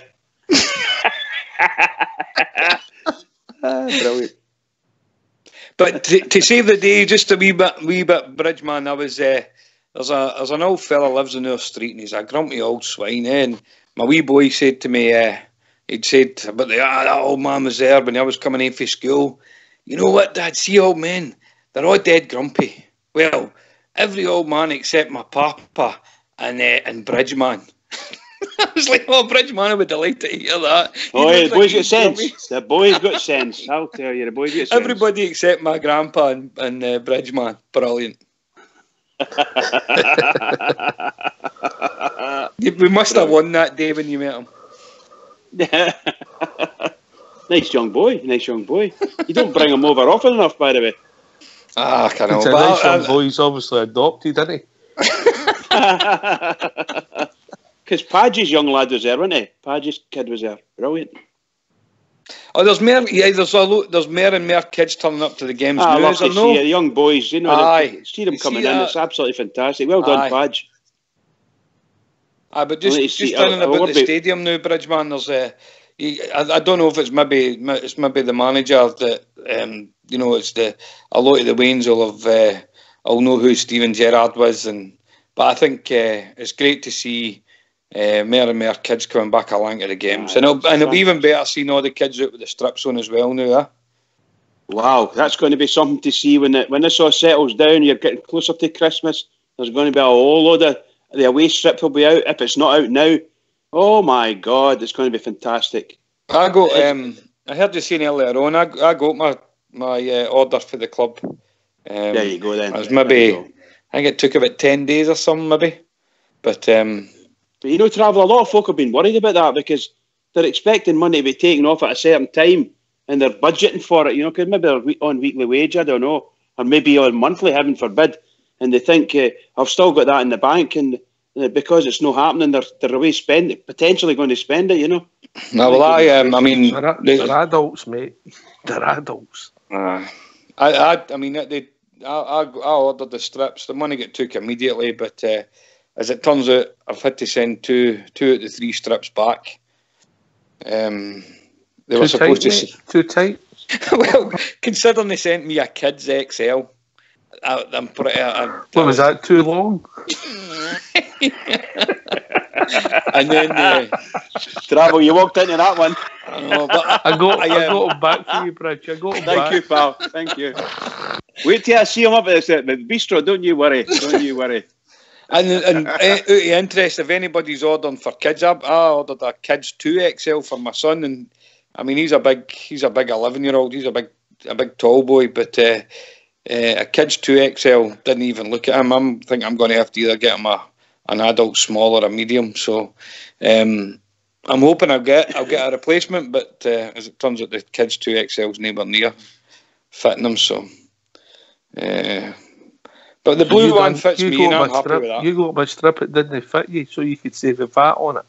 Brilliant. But to save the day, just a wee bit, Bridgeman. I was there's an old fella lives in our street, and he's a grumpy old swine. And my wee boy said to me, he'd said about that old man was there when I was coming in for school. You know what, Dad? See, old men, they're all dead grumpy. Well, every old man except my papa and Bridgeman. I was like, oh, Bridgeman, I would delight to hear that. Oh, yeah, the boy's got sense. The boy's got sense. I'll tell you, the boy's got sense. Everybody except my grandpa and Bridgeman. Brilliant. We must have won that day when you met him. Nice young boy. You don't bring him over often enough, by the way. I can't know. He's a nice young boy. He's obviously adopted, isn't he? Because Padge's young lad was there, wasn't he? Padge's kid was there. Brilliant. Oh, there's more. Yeah, there's more and more kids turning up to the games now. I love to see the young boys. You know, see them coming in. It's absolutely fantastic. Well done, Padge. But just down and about the stadium now, Bridgeman. There's I don't know if it's maybe the manager that it's a lot of the Waynes will know who Steven Gerrard was, but I think it's great to see more and more kids coming back along to the games, and it'll be even better seeing all the kids out with the strips on as well now. Wow, that's going to be something to see when this all settles down. You're getting closer to Christmas. There's going to be a whole load of the away strip will be out if it's not out now. Oh my God, it's going to be fantastic. I heard you saying earlier on. I got my order for the club. There you go then. It was maybe I think it took about 10 days or something maybe, but you know, Travel, a lot of folk have been worried about that because they're expecting money to be taken off at a certain time and they're budgeting for it. You know, because maybe they're on weekly wage, I don't know, or maybe on monthly, heaven forbid, and they think I've still got that in the bank and. Because it's not happening, they're away potentially going to spend it, you know. No, well, I mean, they're adults, mate. They're adults. I ordered the strips. The money got took immediately, but as it turns out, I've had to send two out of the 3 strips back. They were supposed to too tight. Well, considering they sent me a kids XL. I'm pretty. What was that? Too long? And then Travel, you walked into that one. I got him back for you, Bridge. I got him back. Thank you, pal. Thank you. Wait till I see him up at the bistro. Don't you worry. And out of interest, if anybody's ordering for kids, I ordered a kids 2XL for my son, and I mean he's a big 11-year-old. He's a big tall boy, but. A kid's 2XL didn't even look at him. I think I'm going to have to either get him an adult small or a medium. So I'm hoping I'll get a replacement, but as it turns out, the kid's 2XL's nowhere near fitting them. So, but the blue one fits me, and I'm happy with that. You got my strip; it didn't fit you, so you could save the VAT on it.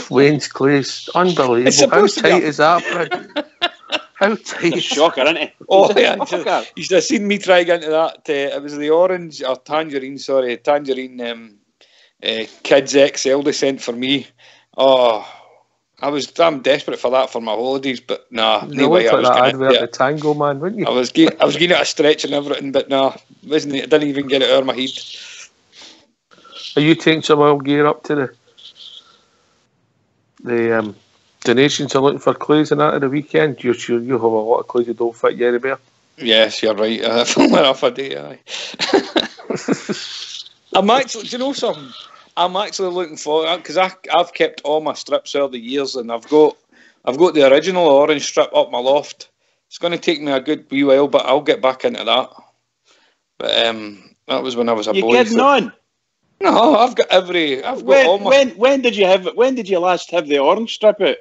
Wayne's Clay's unbelievable. How tight is that, Bridge? How tight? Shocker, isn't it? Oh, yeah. You should have seen me try to get into that. It was the orange or tangerine kids XL they sent for me. Oh, I'm desperate for that for my holidays, but nah. No way. I was going to Tango, man, wouldn't you? I was getting it a stretch and everything, but nah, I didn't even get it out of my head. Are you taking some oil gear up to the donations are looking for clays and that at the weekend? You're sure you have a lot of clays that don't fit you anywhere? Yes, you're right. Enough a day. I'm actually. Do you know something? I'm actually looking forward because I've kept all my strips over the years, and I've got the original orange strip up my loft. It's going to take me a good wee while, but I'll get back into that. But that was when I was a boy. You getting on? No, I've got all my. When did you last have the orange strip out?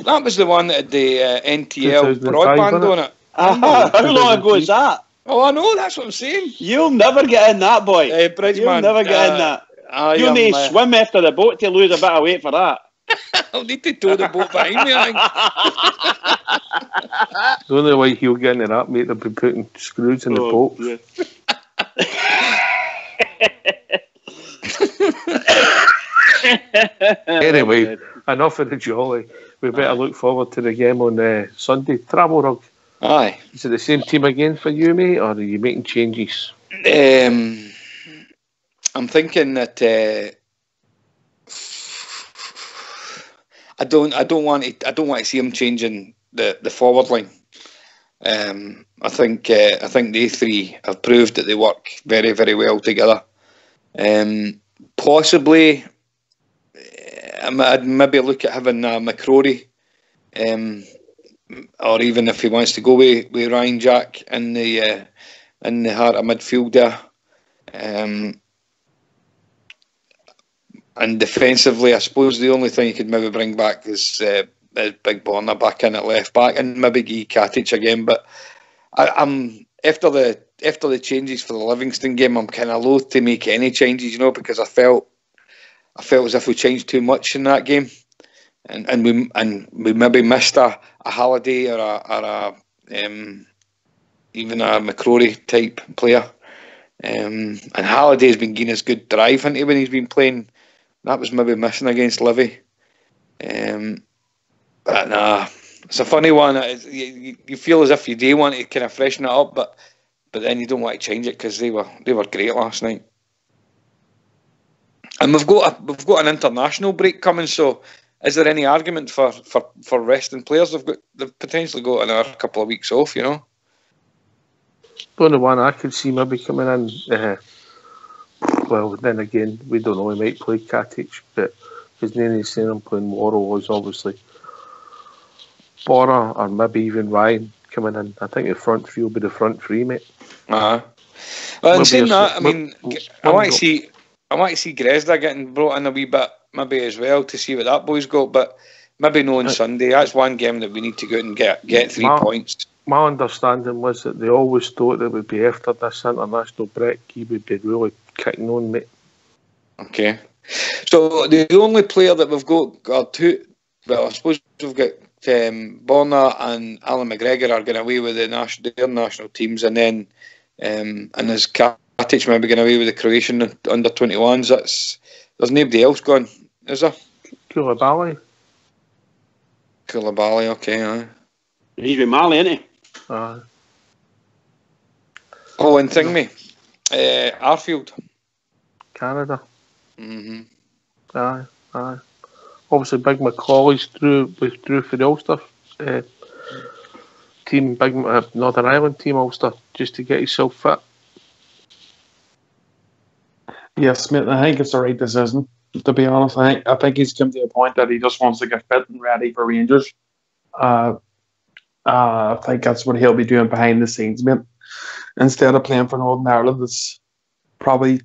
That was the one that had the NTL broadband on it. How long ago is that? Oh, I know, that's what I'm saying. You'll never get in that, boy. Bridgeman, you'll never get in that. You'll need to swim after the boat to lose a bit of weight for that. I'll need to tow the boat behind me, I think. The only way he'll get into that, mate, they'll be putting screws in the boat. Yeah. Anyway, enough of the jolly. We better look forward to the game on Sunday. Travel Rug. Aye. Is it the same team again for you, mate, or are you making changes? I'm thinking that I don't want to see him changing the forward line. I think they three have proved that they work very, very well together. Possibly, I'd maybe look at having McCrory, or even if he wants to go with Ryan Jack in the heart of midfield there. And defensively, I suppose the only thing you could maybe bring back is Big Borna back in at left back, and maybe Guy Katic again. But I'm after the changes for the Livingston game, I'm kind of loath to make any changes, because I felt as if we changed too much in that game, and we maybe missed a Halliday or even a McCrory type player. And Halliday's been getting his good drive into when he's been playing. That was maybe missing against Livy. But nah, it's a funny one. You feel as if you do want to kind of freshen it up, but then you don't want to change it because they were great last night. And we've got an international break coming. So, is there any argument for resting players? They've potentially got another couple of weeks off. The only one I could see maybe coming in. Well, then again, we don't know. He might play Katic, but his name is saying I'm playing Worrell was obviously Bora or maybe even Ryan coming in. I think the front three will be the front three, mate. Well, in saying that, I mean, I want to see Gresda getting brought in a wee bit, maybe as well, to see what that boy's got. But maybe no on Sunday. That's one game that we need to go out and get 3 points. My understanding was that they always thought that it would be after this international break he would be really kicking on, mate. Okay. So the only player that we've got are two. Well, I suppose we've got Borna and Alan McGregor are going away with their national teams, and then and there's Katic maybe going away with the Croatian under 21s. There's nobody else going, is there? Koulibaly, okay, aye. He's with Mali, isn't he? Aye. Oh, and Arfield. Canada. Mm-hmm. Aye. Obviously, Big Macaulay's withdrew for the Ulster team, Big Northern Ireland team Ulster, just to get himself fit. Yes, mate, I think it's the right decision. To be honest, I think he's come to a point that he just wants to get fit and ready for Rangers. I think that's what he'll be doing behind the scenes, mate. Instead of playing for Northern Ireland, it's probably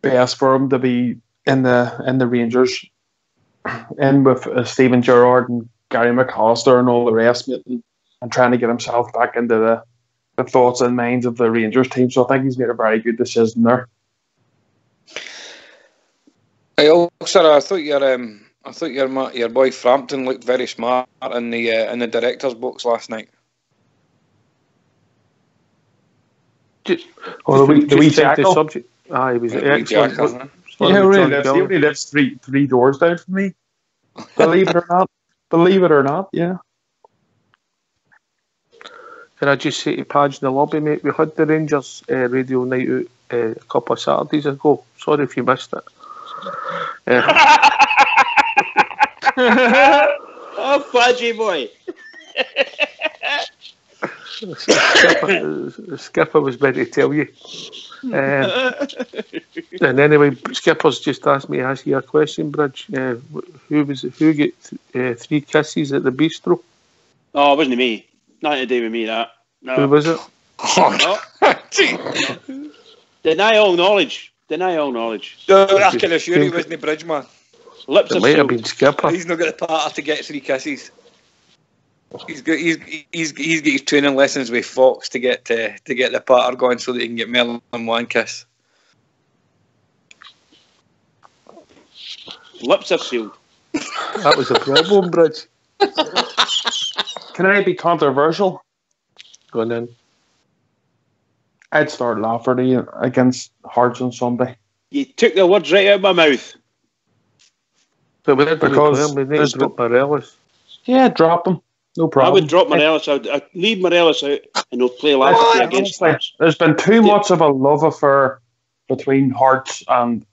best for him to be in the Rangers, in with Stephen Gerrard and Gary McAllister and all the rest, mate, and trying to get himself back into the thoughts and minds of the Rangers team. So I think he's made a very good decision there. Hey, also, I thought your boy Frampton looked very smart in the director's box last night. The wee jackal. Aye, he was the excellent. He only lives three doors down from me. Believe it or not, yeah. Can I just say to Padge in the lobby, mate, we had the Rangers radio night out a couple of Saturdays ago. Sorry if you missed it. Oh, Padgy boy. The skipper was meant to tell you. And anyway, Skipper's just asked me to ask you a question, Bridge. Who get 3 kisses at the bistro? Oh, it wasn't me. Nothing to do with me, that. No. Who was it? Deny all knowledge. No, I can assure you it wasn't Bridge, man. Lips it might have been Skipper. He's not got the patter to get 3 kisses. He's got his training lessons with Fox to get the patter going so that he can get more than 1 kiss. Lips are sealed. That was a problem, Bridge. Can I be controversial? Go on then. I'd start Lafferty against Hearts on Sunday. You took the words right out of my mouth. But we need to drop Morelos. Yeah, drop him. No problem. I would drop Morelos out. I'd leave Morelos out and he'll play Lafferty against Hearts. There's been too much of a love affair between Hearts and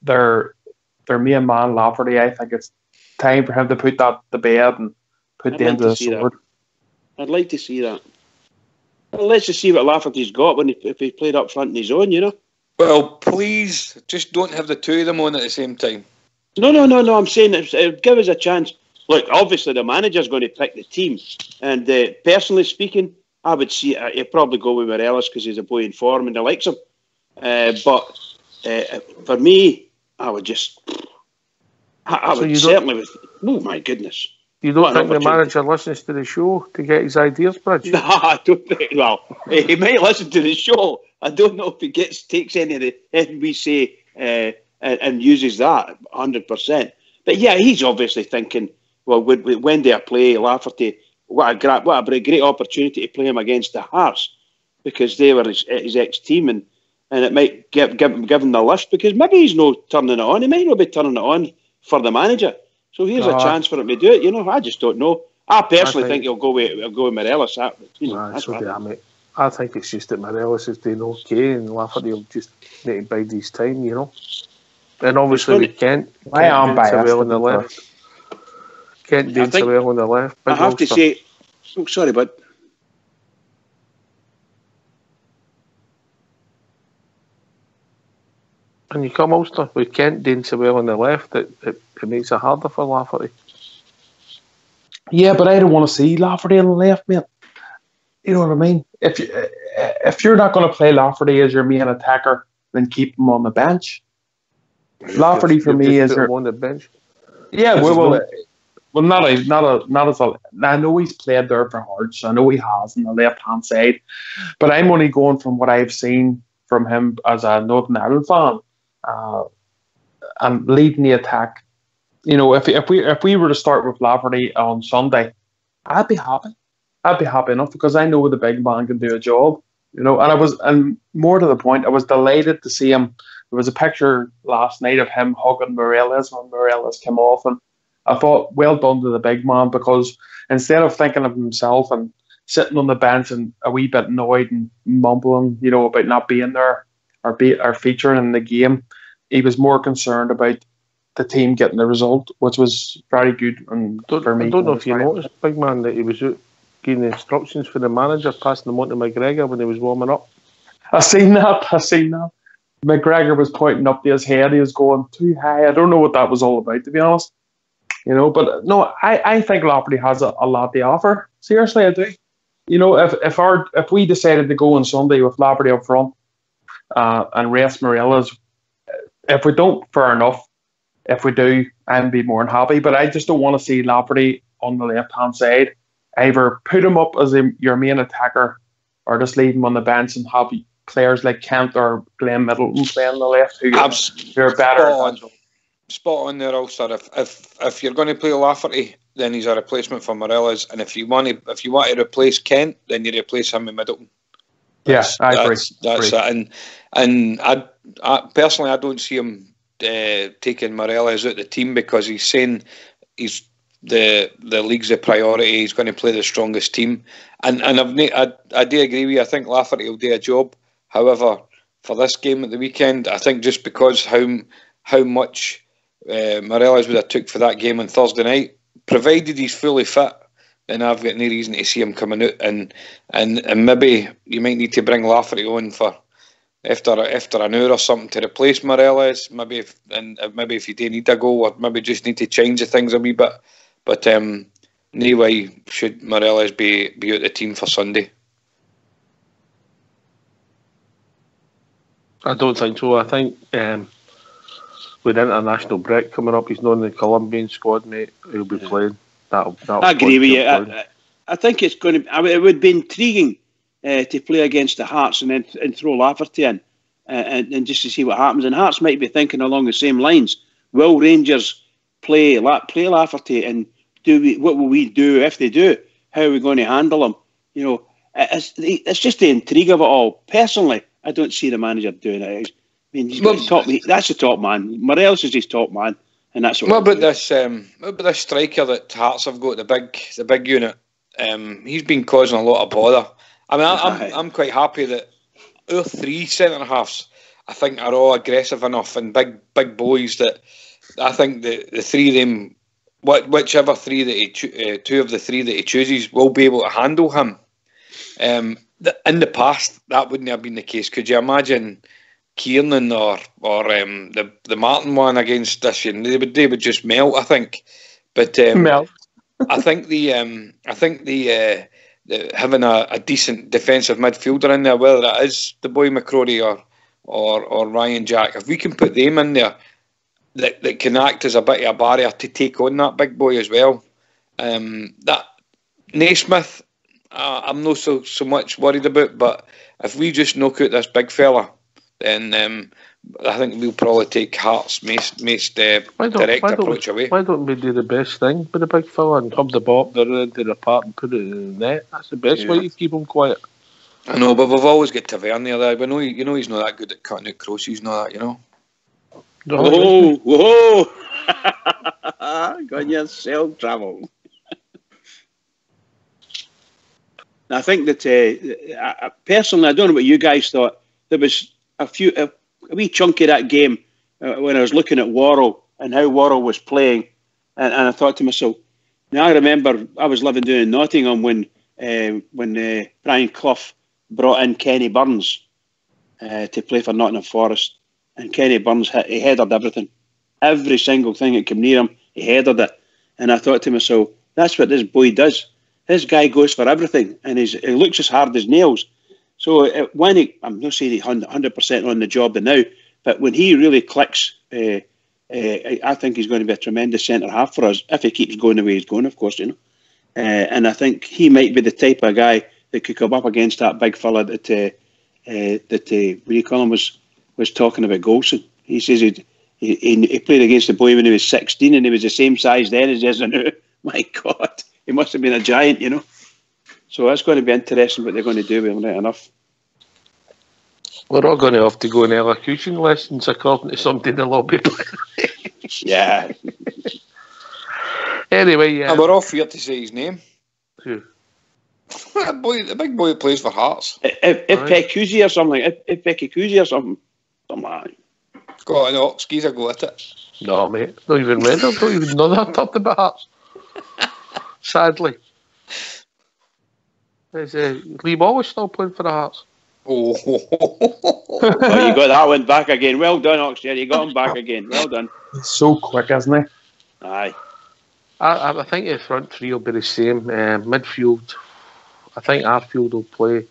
their main man Lafferty. I think it's time for him to put that to bed and put the end of the sword. I'd like to see that. Well, let's just see what Lafferty's got if he played up front on his own, Well, please, just don't have the two of them on at the same time. No. I'm saying give us a chance. Look, obviously the manager's going to pick the team, and personally speaking, I would see he'd probably go with Morelos because he's a boy in form and he likes him. But for me, I would just, I would certainly. Oh my goodness! You don't think the manager listens to the show to get his ideas, Bridge? No, I don't think. Well, he might listen to the show. I don't know if he takes any of anything we say and uses that 100%. But yeah, he's obviously thinking, well, when do I play Lafferty? What a great opportunity to play him against the Hearts because they were his ex-team and it might give him the lift because maybe he's not turning it on. He might not be turning it on for the manager. So here's a chance for him to do it. I just don't know. I personally think he'll go with Morelos. I think it's just that Morelos is doing okay and Lafferty will just need to bide his time, And obviously we can't do so well on the left. Can't do so well on the left. I have to say, sorry, bud. And you come Ulster, we can't do so well on the left. It makes it harder for Lafferty. Yeah, but I don't want to see Lafferty on the left, mate. You know what I mean? If you're not going to play Lafferty as your main attacker, then keep him on the bench. Lafferty for me is on the bench. Yeah, well, not as a. I know he's played there for Hearts. I know he has on the left hand side, but I'm only going from what I've seen from him as a Northern Ireland fan, and leading the attack. If we were to start with Lafferty on Sunday, I'd be happy. I'd be happy enough because I know the big man can do a job. And more to the point, I was delighted to see him. There was a picture last night of him hugging Morelos when Morelos came off, and I thought, well done to the big man, because instead of thinking of himself and sitting on the bench and a wee bit annoyed and mumbling, about not being there or featuring in the game, he was more concerned about the team getting the result, which was very good. And for me, I don't know if you noticed, big man, that he was out giving instructions for the manager, passing them on to McGregor when he was warming up. I seen that. McGregor was pointing up to his head. He was going too high. I don't know what that was all about, to be honest. But no, I think Lafferty has a lot to offer. Seriously, I do. If we decided to go on Sunday with Lafferty up front and rest Morelos, if we don't, fair enough. If we do, I'd be more than happy. But I just don't want to see Lafferty on the left-hand side. Either put him up as your main attacker or just leave him on the bench and have players like Kent or Glenn Middleton playing on the left who are better. Spot on there, Ulster. If you're going to play Lafferty, then he's a replacement for Morelos, and if you want to replace Kent, then you replace him with Middleton. Yes, I agree. That's it. And I personally, I don't see him taking Morelos out of the team because he's saying the league's a priority. He's going to play the strongest team, and I do agree with you. I think Lafferty will do a job. However, for this game at the weekend, I think just because how much Morelos would have took for that game on Thursday night, provided he's fully fit, then I've got no reason to see him coming out, and maybe you might need to bring Lafferty on for after an hour or something to replace Morelos. Maybe if you do need a goal, or maybe just need to change the things a wee bit. But no way should Morelos be out the team for Sunday. I don't think so. I think with international break coming up, he's not in the Colombian squad, mate. He'll be playing. That'll I agree with you. I think it's going to. It would be intriguing to play against the Hearts and throw Lafferty in and just to see what happens. And Hearts might be thinking along the same lines. Will Rangers play Lafferty, and what will we do if they do? How are we going to handle them? It's just the intrigue of it all. Personally, I don't see the manager doing it. I mean, that's the top man. Morelos is his top man. and that's what about this? What about this striker that Hearts have got, the big unit? He's been causing a lot of bother. I mean, I'm quite happy that our 3 centre halves, I think, are all aggressive enough and big boys that I think the 3 of them, whichever 3 that he 2 of the 3 that he chooses, will be able to handle him. In the past, that wouldn't have been the case. Could you imagine Kiernan or the Martin one against this? And they would just melt, I think. But melt. I think the having a decent defensive midfielder in there, whether that is the boy McCrory or Ryan Jack, if we can put them in there, that can act as a bit of a barrier to take on that big boy as well. That Naismith, I'm not so much worried about, but if we just knock out this big fella, then I think we'll probably take Hearts' most direct approach away. Why don't we do the best thing with the big fella and hub the ball into the park and put it in the net? That's the best way to keep him quiet. I know, but we've always got Tavernier there. We know, he's not that good at cutting out crosses, not that, Whoa! Got yourself trouble. I think that personally, I don't know what you guys thought. There was a wee chunk of that game when I was looking at Worrell and how Worrell was playing, and I thought to myself, now I remember I was living down in Nottingham when Brian Clough brought in Kenny Burns to play for Nottingham Forest, and Kenny Burns he headed everything, every single thing that came near him, he headed it, and I thought to myself, that's what this boy does. This guy goes for everything, and he looks as hard as nails. So when I'm not saying he's 100% on the job now, but when he really clicks, I think he's going to be a tremendous centre half for us if he keeps going the way he's going, of course, and I think he might be the type of guy that could come up against that big fella that Colin was talking about, Golson. He says he played against the boy when he was 16, and he was the same size then as he is now. My God, he must have been a giant, So that's going to be interesting what they're going to do with him, right enough. We're all going to have to go on elocution lessons according to somebody in the lobby. Yeah. Anyway, yeah. And we're all feared to say his name. Who? The big boy that plays for Hearts. If Pecuzzi or something, if Pecuzzi or something like that. Go on, Ox, give a go at it. No, mate. Not even read it. Don't even know that. Talked about Hearts. Sadly. Is Lee Wallace still playing for the Hearts? Oh, you got that one back again. Well done, Oxford. You got him back again. Well done. He's so quick, isn't he? Aye. I think the front three will be the same. Midfield, I think Arfield will play.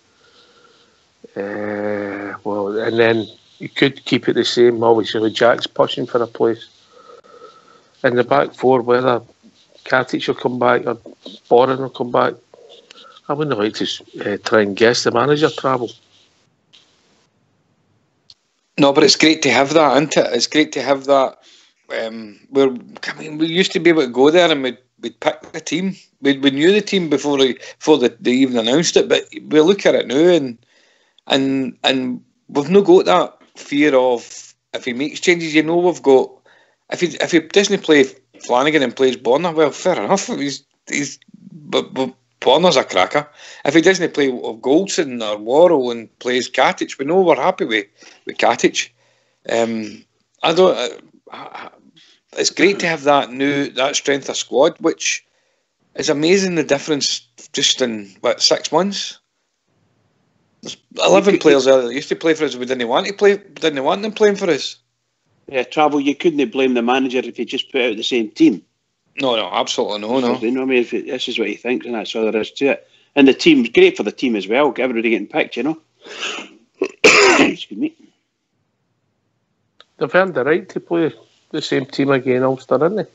And then you could keep it the same. Obviously, Jack's pushing for a place. In the back four, whether Katic will come back or Boren will come back, I wouldn't like to try and guess the manager travel. No, but it's great to have that, isn't it? It's great to have that. We used to be able to go there and we'd pick the team. We knew the team before they even announced it. But we look at it now and we've not got that fear of if he makes changes. We've got if he doesn't play Flanagan and plays Bonner, well, fair enough. But Bonner's a cracker. If he doesn't play Goldson or Worrell and plays Katic, we know we're happy with Katic. It's great to have that strength of squad, which is amazing. The difference just in 6 months. There's 11 players there that used to play for us. We didn't want them playing for us. Yeah, Travel. You couldn't blame the manager if he just put out the same team. No, absolutely no. You know what I mean? This is what he thinks, and that's all there is to it. And the team's great for the team as well. Everybody getting picked, Excuse me. They've earned the right to play the same team again, Ulster, haven't they?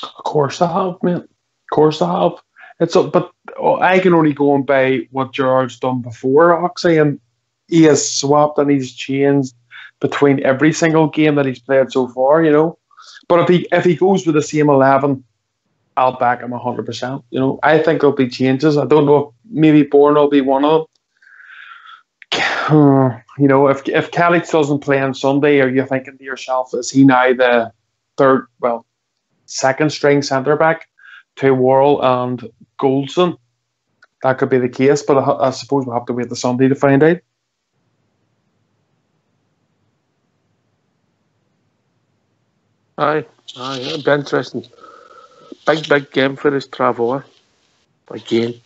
Of course I have, mate. Of course I have. But I can only go on by what Gerard's done before, Oxy, and he has swapped and he's changed between every single game that he's played so far, But if he goes with the same 11, I'll back him 100%. I think there'll be changes. I don't know if maybe Bourne will be one of them. You know, if Kelly doesn't play on Sunday, are you thinking to yourself, is he now the second string centre back to Worrell and Goldson? That could be the case, but I suppose we'll have to wait till Sunday to find out. Aye, it'll be interesting. Big game for us, Trevor. Again,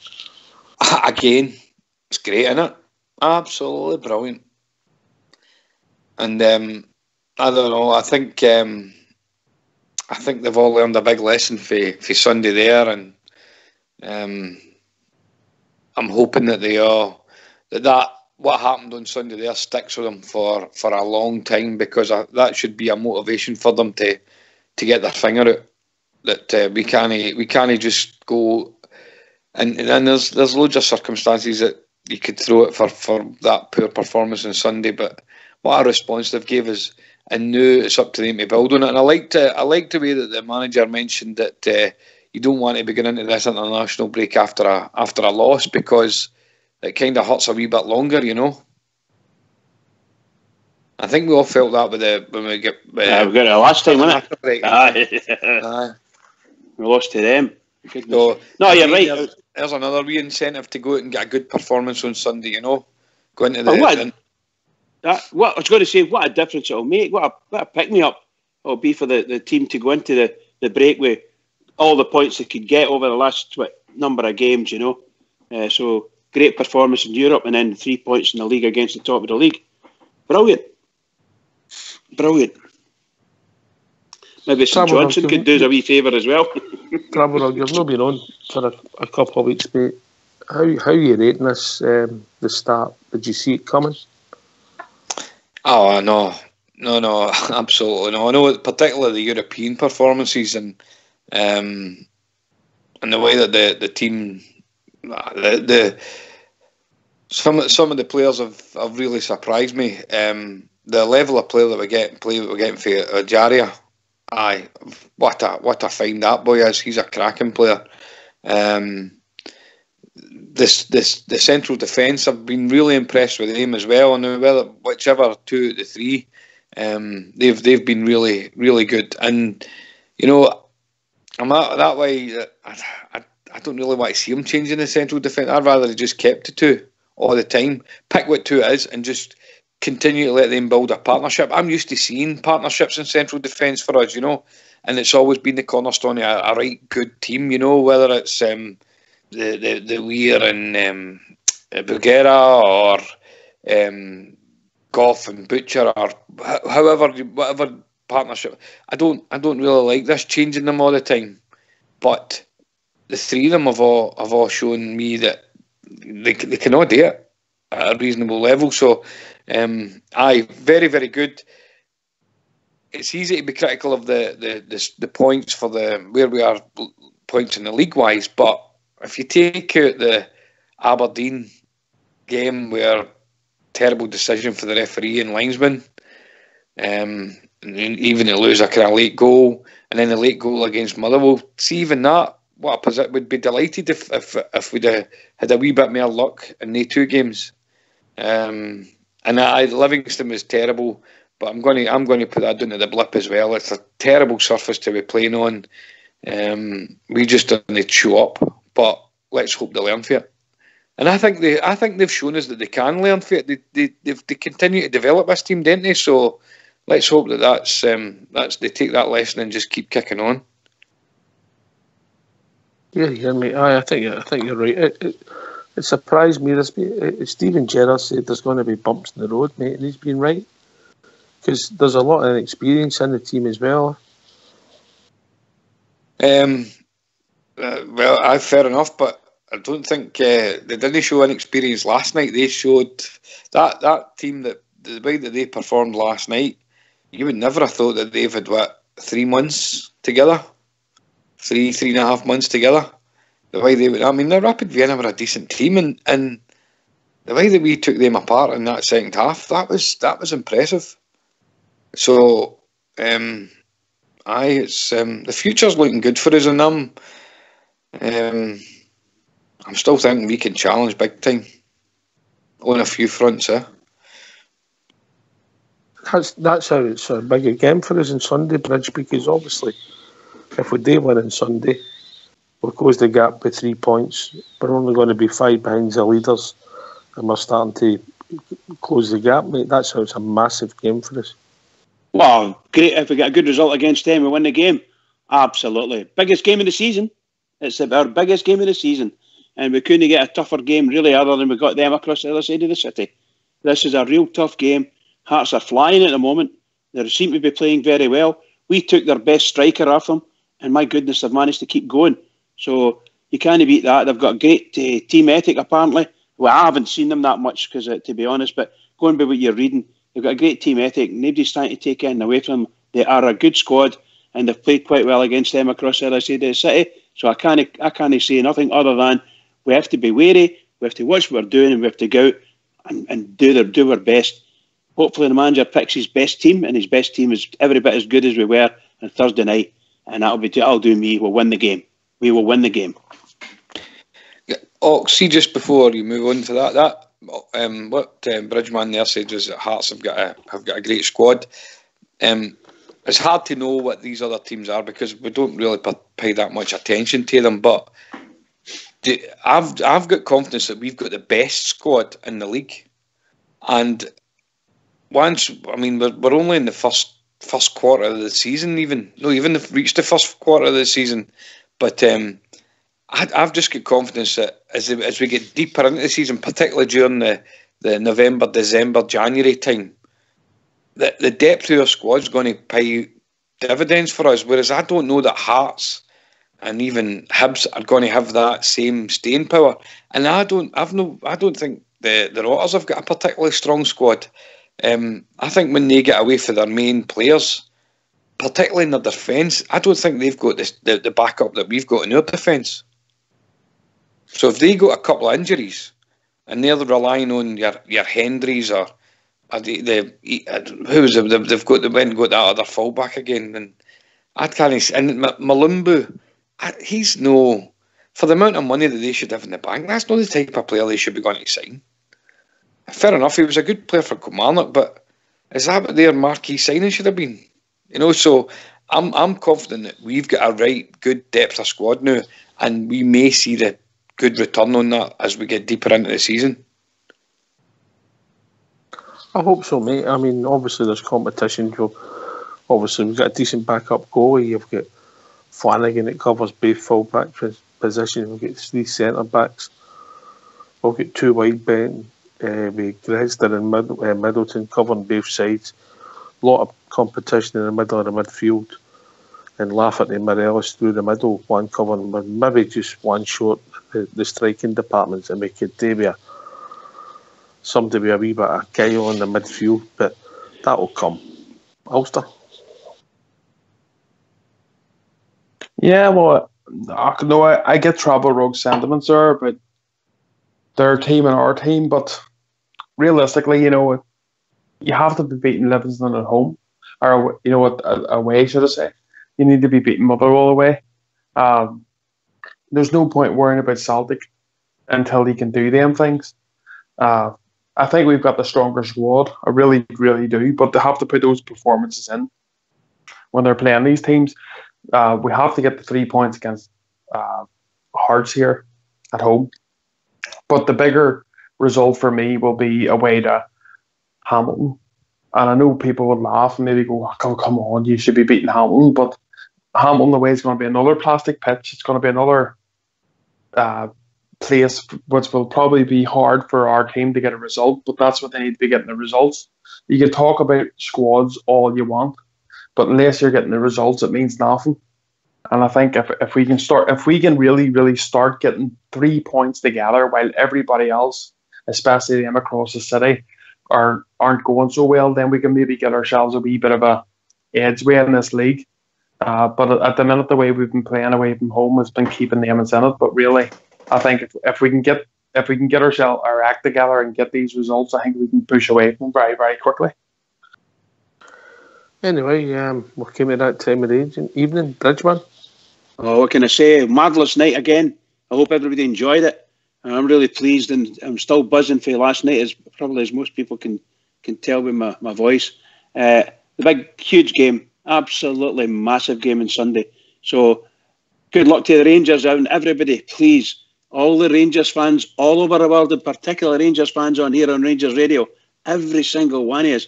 it's great, isn't it? Absolutely brilliant. And I don't know. I think they've all learned a big lesson for Sunday there, and I'm hoping that that what happened on Sunday there sticks with them for a long time, because that should be a motivation for them to get their finger out. That we can't just go, and there's loads of circumstances that you could throw it for that poor performance on Sunday, but what a response they've gave us, and now it's up to them to build on it. And I liked the way that the manager mentioned that you don't want to be going into this international break after a loss, because it kind of hurts a wee bit longer, you know. I think we all felt that when we got it last time, wasn't it? Aye. We lost to them. So, no, you're right. There's another wee incentive to go out and get a good performance on Sunday, you know. Go into what I was going to say, what a difference it'll make. What a pick-me-up it'll be for the team to go into the break with all the points they could get over the last number of games, you know. So, great performance in Europe, and then 3 points in the league against the top of the league. Brilliant. Maybe St Johnstone could do us a wee favour as well. Trevor, you've not been on for a couple of weeks, mate. How are you rating this, the start? Did you see it coming? Oh, no, absolutely no. I know, particularly the European performances and the way that the team, some of the players have really surprised me. The level of play that we're getting for Jaria. Aye, what a find that boy is. He's a cracking player. The central defence, I've been really impressed with him as well. And whichever two of the three, they've been really, really good. And you know, I'm that way. I don't really want to see him changing the central defence. I'd rather they just kept the two all the time. Pick what two it is and just continue to let them build a partnership. I'm used to seeing partnerships in central defence for us, you know, and it's always been the cornerstone of a right good team, you know, whether it's the Weir and Bugera or Goff and Butcher or whatever partnership. I don't really like this changing them all the time, but the three of them have all shown me that they can all do it at a reasonable level. So, aye, very, very good. It's easy to be critical of the points for where we are points in the league wise, but if you take out the Aberdeen game where terrible decision for the referee and linesman, and even to lose a kind of late goal, and then the late goal against Motherwell, see even that, what a position, would be delighted if we'd had a wee bit more luck in the two games. And Livingston was terrible, but I'm going to put that down to the blip as well. It's a terrible surface to be playing on. We just didn't show up, but let's hope they learn from it. And I think they've shown us that they can learn from it. They continue to develop this team, don't they? So let's hope that's they take that lesson and just keep kicking on. Yeah, mate. I think you're right. It surprised me. Stephen Gerrard said there's going to be bumps in the road, mate, and he's been right, because there's a lot of experience in the team as well. Well, fair enough, but I don't think they didn't show inexperience last night. They showed that team, that the way that they performed last night, you would never have thought that they've had 3 months together, 3.5 months together. The way the Rapid Vienna were a decent team, and the way that we took them apart in that second half, that was impressive. So, it's the future's looking good for us, and I'm still thinking we can challenge big time on a few fronts. That's how it's a big again for us on Sunday, Bridge, because obviously if we do win on Sunday, we'll close the gap by 3 points. We're only going to be 5 behind the leaders, and we're starting to close the gap, mate. That's how it's a massive game for us. Well, great if we get a good result against them, we win the game. Absolutely. Biggest game of the season. It's our biggest game of the season. And we couldn't get a tougher game, really, other than we got them across the other side of the city. This is a real tough game. Hearts are flying at the moment. They seem to be playing very well. We took their best striker off them, and my goodness, they've managed to keep going. So you can't beat that. They've got a great team ethic, apparently. Well, I haven't seen them that much, because to be honest, but going by what you're reading, they've got a great team ethic. Nobody's trying to take anything away from them. They are a good squad, and they've played quite well against them across the other side of the city. So I can't say nothing other than we have to be wary, we have to watch what we're doing, and we have to go out and do our best. Hopefully the manager picks his best team, and his best team is every bit as good as we were on Thursday night, and that'll do me. We'll win the game. We will win the game. Oh, see, just before you move on to that what Bridgeman there said was that Hearts have got a great squad. It's hard to know what these other teams are because we don't really pay that much attention to them. But I've got confidence that we've got the best squad in the league. And we're only in the first quarter of the season. Even reached the first quarter of the season. But I've just got confidence that as we get deeper into the season, particularly during the November, December, January time, the depth of our squad is going to pay dividends for us. Whereas I don't know that Hearts and even Hibs are going to have that same staying power. And I don't think the Otters have got a particularly strong squad. I think when they get away from their main players, particularly in their defence, I don't think they've got the backup that we've got in our defence. So if they got a couple of injuries and they're relying on your Hendrys or they've got that other fullback again, and I can't. And Malumbu, he's no, for the amount of money that they should have in the bank, that's not the type of player they should be going to sign. Fair enough, he was a good player for Kilmarnock, but is that what their marquee signing should have been? So I'm confident that we've got a right good depth of squad now, and we may see the good return on that as we get deeper into the season. I hope so, mate. I mean, obviously there's competition, Joe. Obviously we've got a decent backup goalie. You've got Flanagan that covers both full-back positions. We've got 3 centre-backs. We've got 2 wide-backs. With Grester and Middleton covering both sides. A lot of competition in the middle of the midfield. And Lafferty and Morelos through the middle, one covering, maybe just one short the striking departments, and we could do with somebody with a wee bit of guile in the midfield, but that will come. Ulster? Yeah, well, I get Travel Rogue sentiments there, but their team and our team, but realistically, you have to be beating Livingston at home, or away, should I say. You need to be beating Motherwell away. There's no point worrying about Celtic until he can do them things. I think we've got the stronger squad. I really, really do. But they have to put those performances in when they're playing these teams. We have to get the 3 points against Hearts here at home. But the bigger result for me will be away to Hamilton. And I know people would laugh and maybe go, oh, come on, you should be beating Hamilton. But Hamilton away is going to be another plastic pitch. It's going to be another place which will probably be hard for our team to get a result, but that's what they need to be getting the results. You can talk about squads all you want, but unless you're getting the results, it means nothing. And I think if we can really, really start getting 3 points together while everybody else, especially them across the city, aren't going so well, then we can maybe get ourselves a wee bit of a edgeway in this league. But at the minute, the way we've been playing away from home has been keeping them in it. But really, I think if we can get our act together and get these results, I think we can push away from them very, very quickly. Anyway, we're coming at that time of the evening, Bridgeman. Oh, what can I say? Marvellous night again. I hope everybody enjoyed it. I'm really pleased, and I'm still buzzing for last night, as probably as most people can tell with my voice. The big, huge game, absolutely massive game on Sunday. So good luck to the Rangers and everybody, please. All the Rangers fans all over the world, in particular Rangers fans on here on Rangers Radio, every single one of us,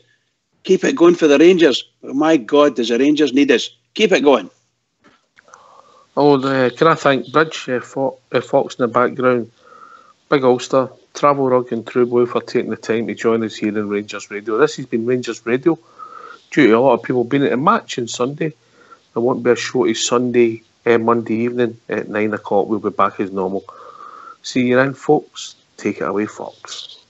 keep it going for the Rangers. Oh my God, does the Rangers need us? Keep it going. Oh, can I thank Bridge, Fox in the background, Big Ulster, Travel Rug and True Blue for taking the time to join us here in Rangers Radio. This has been Rangers Radio. Due to a lot of people being at a match on Sunday, there won't be a show to Monday evening at 9 o'clock. We'll be back as normal. See you then, folks. Take it away, Fox.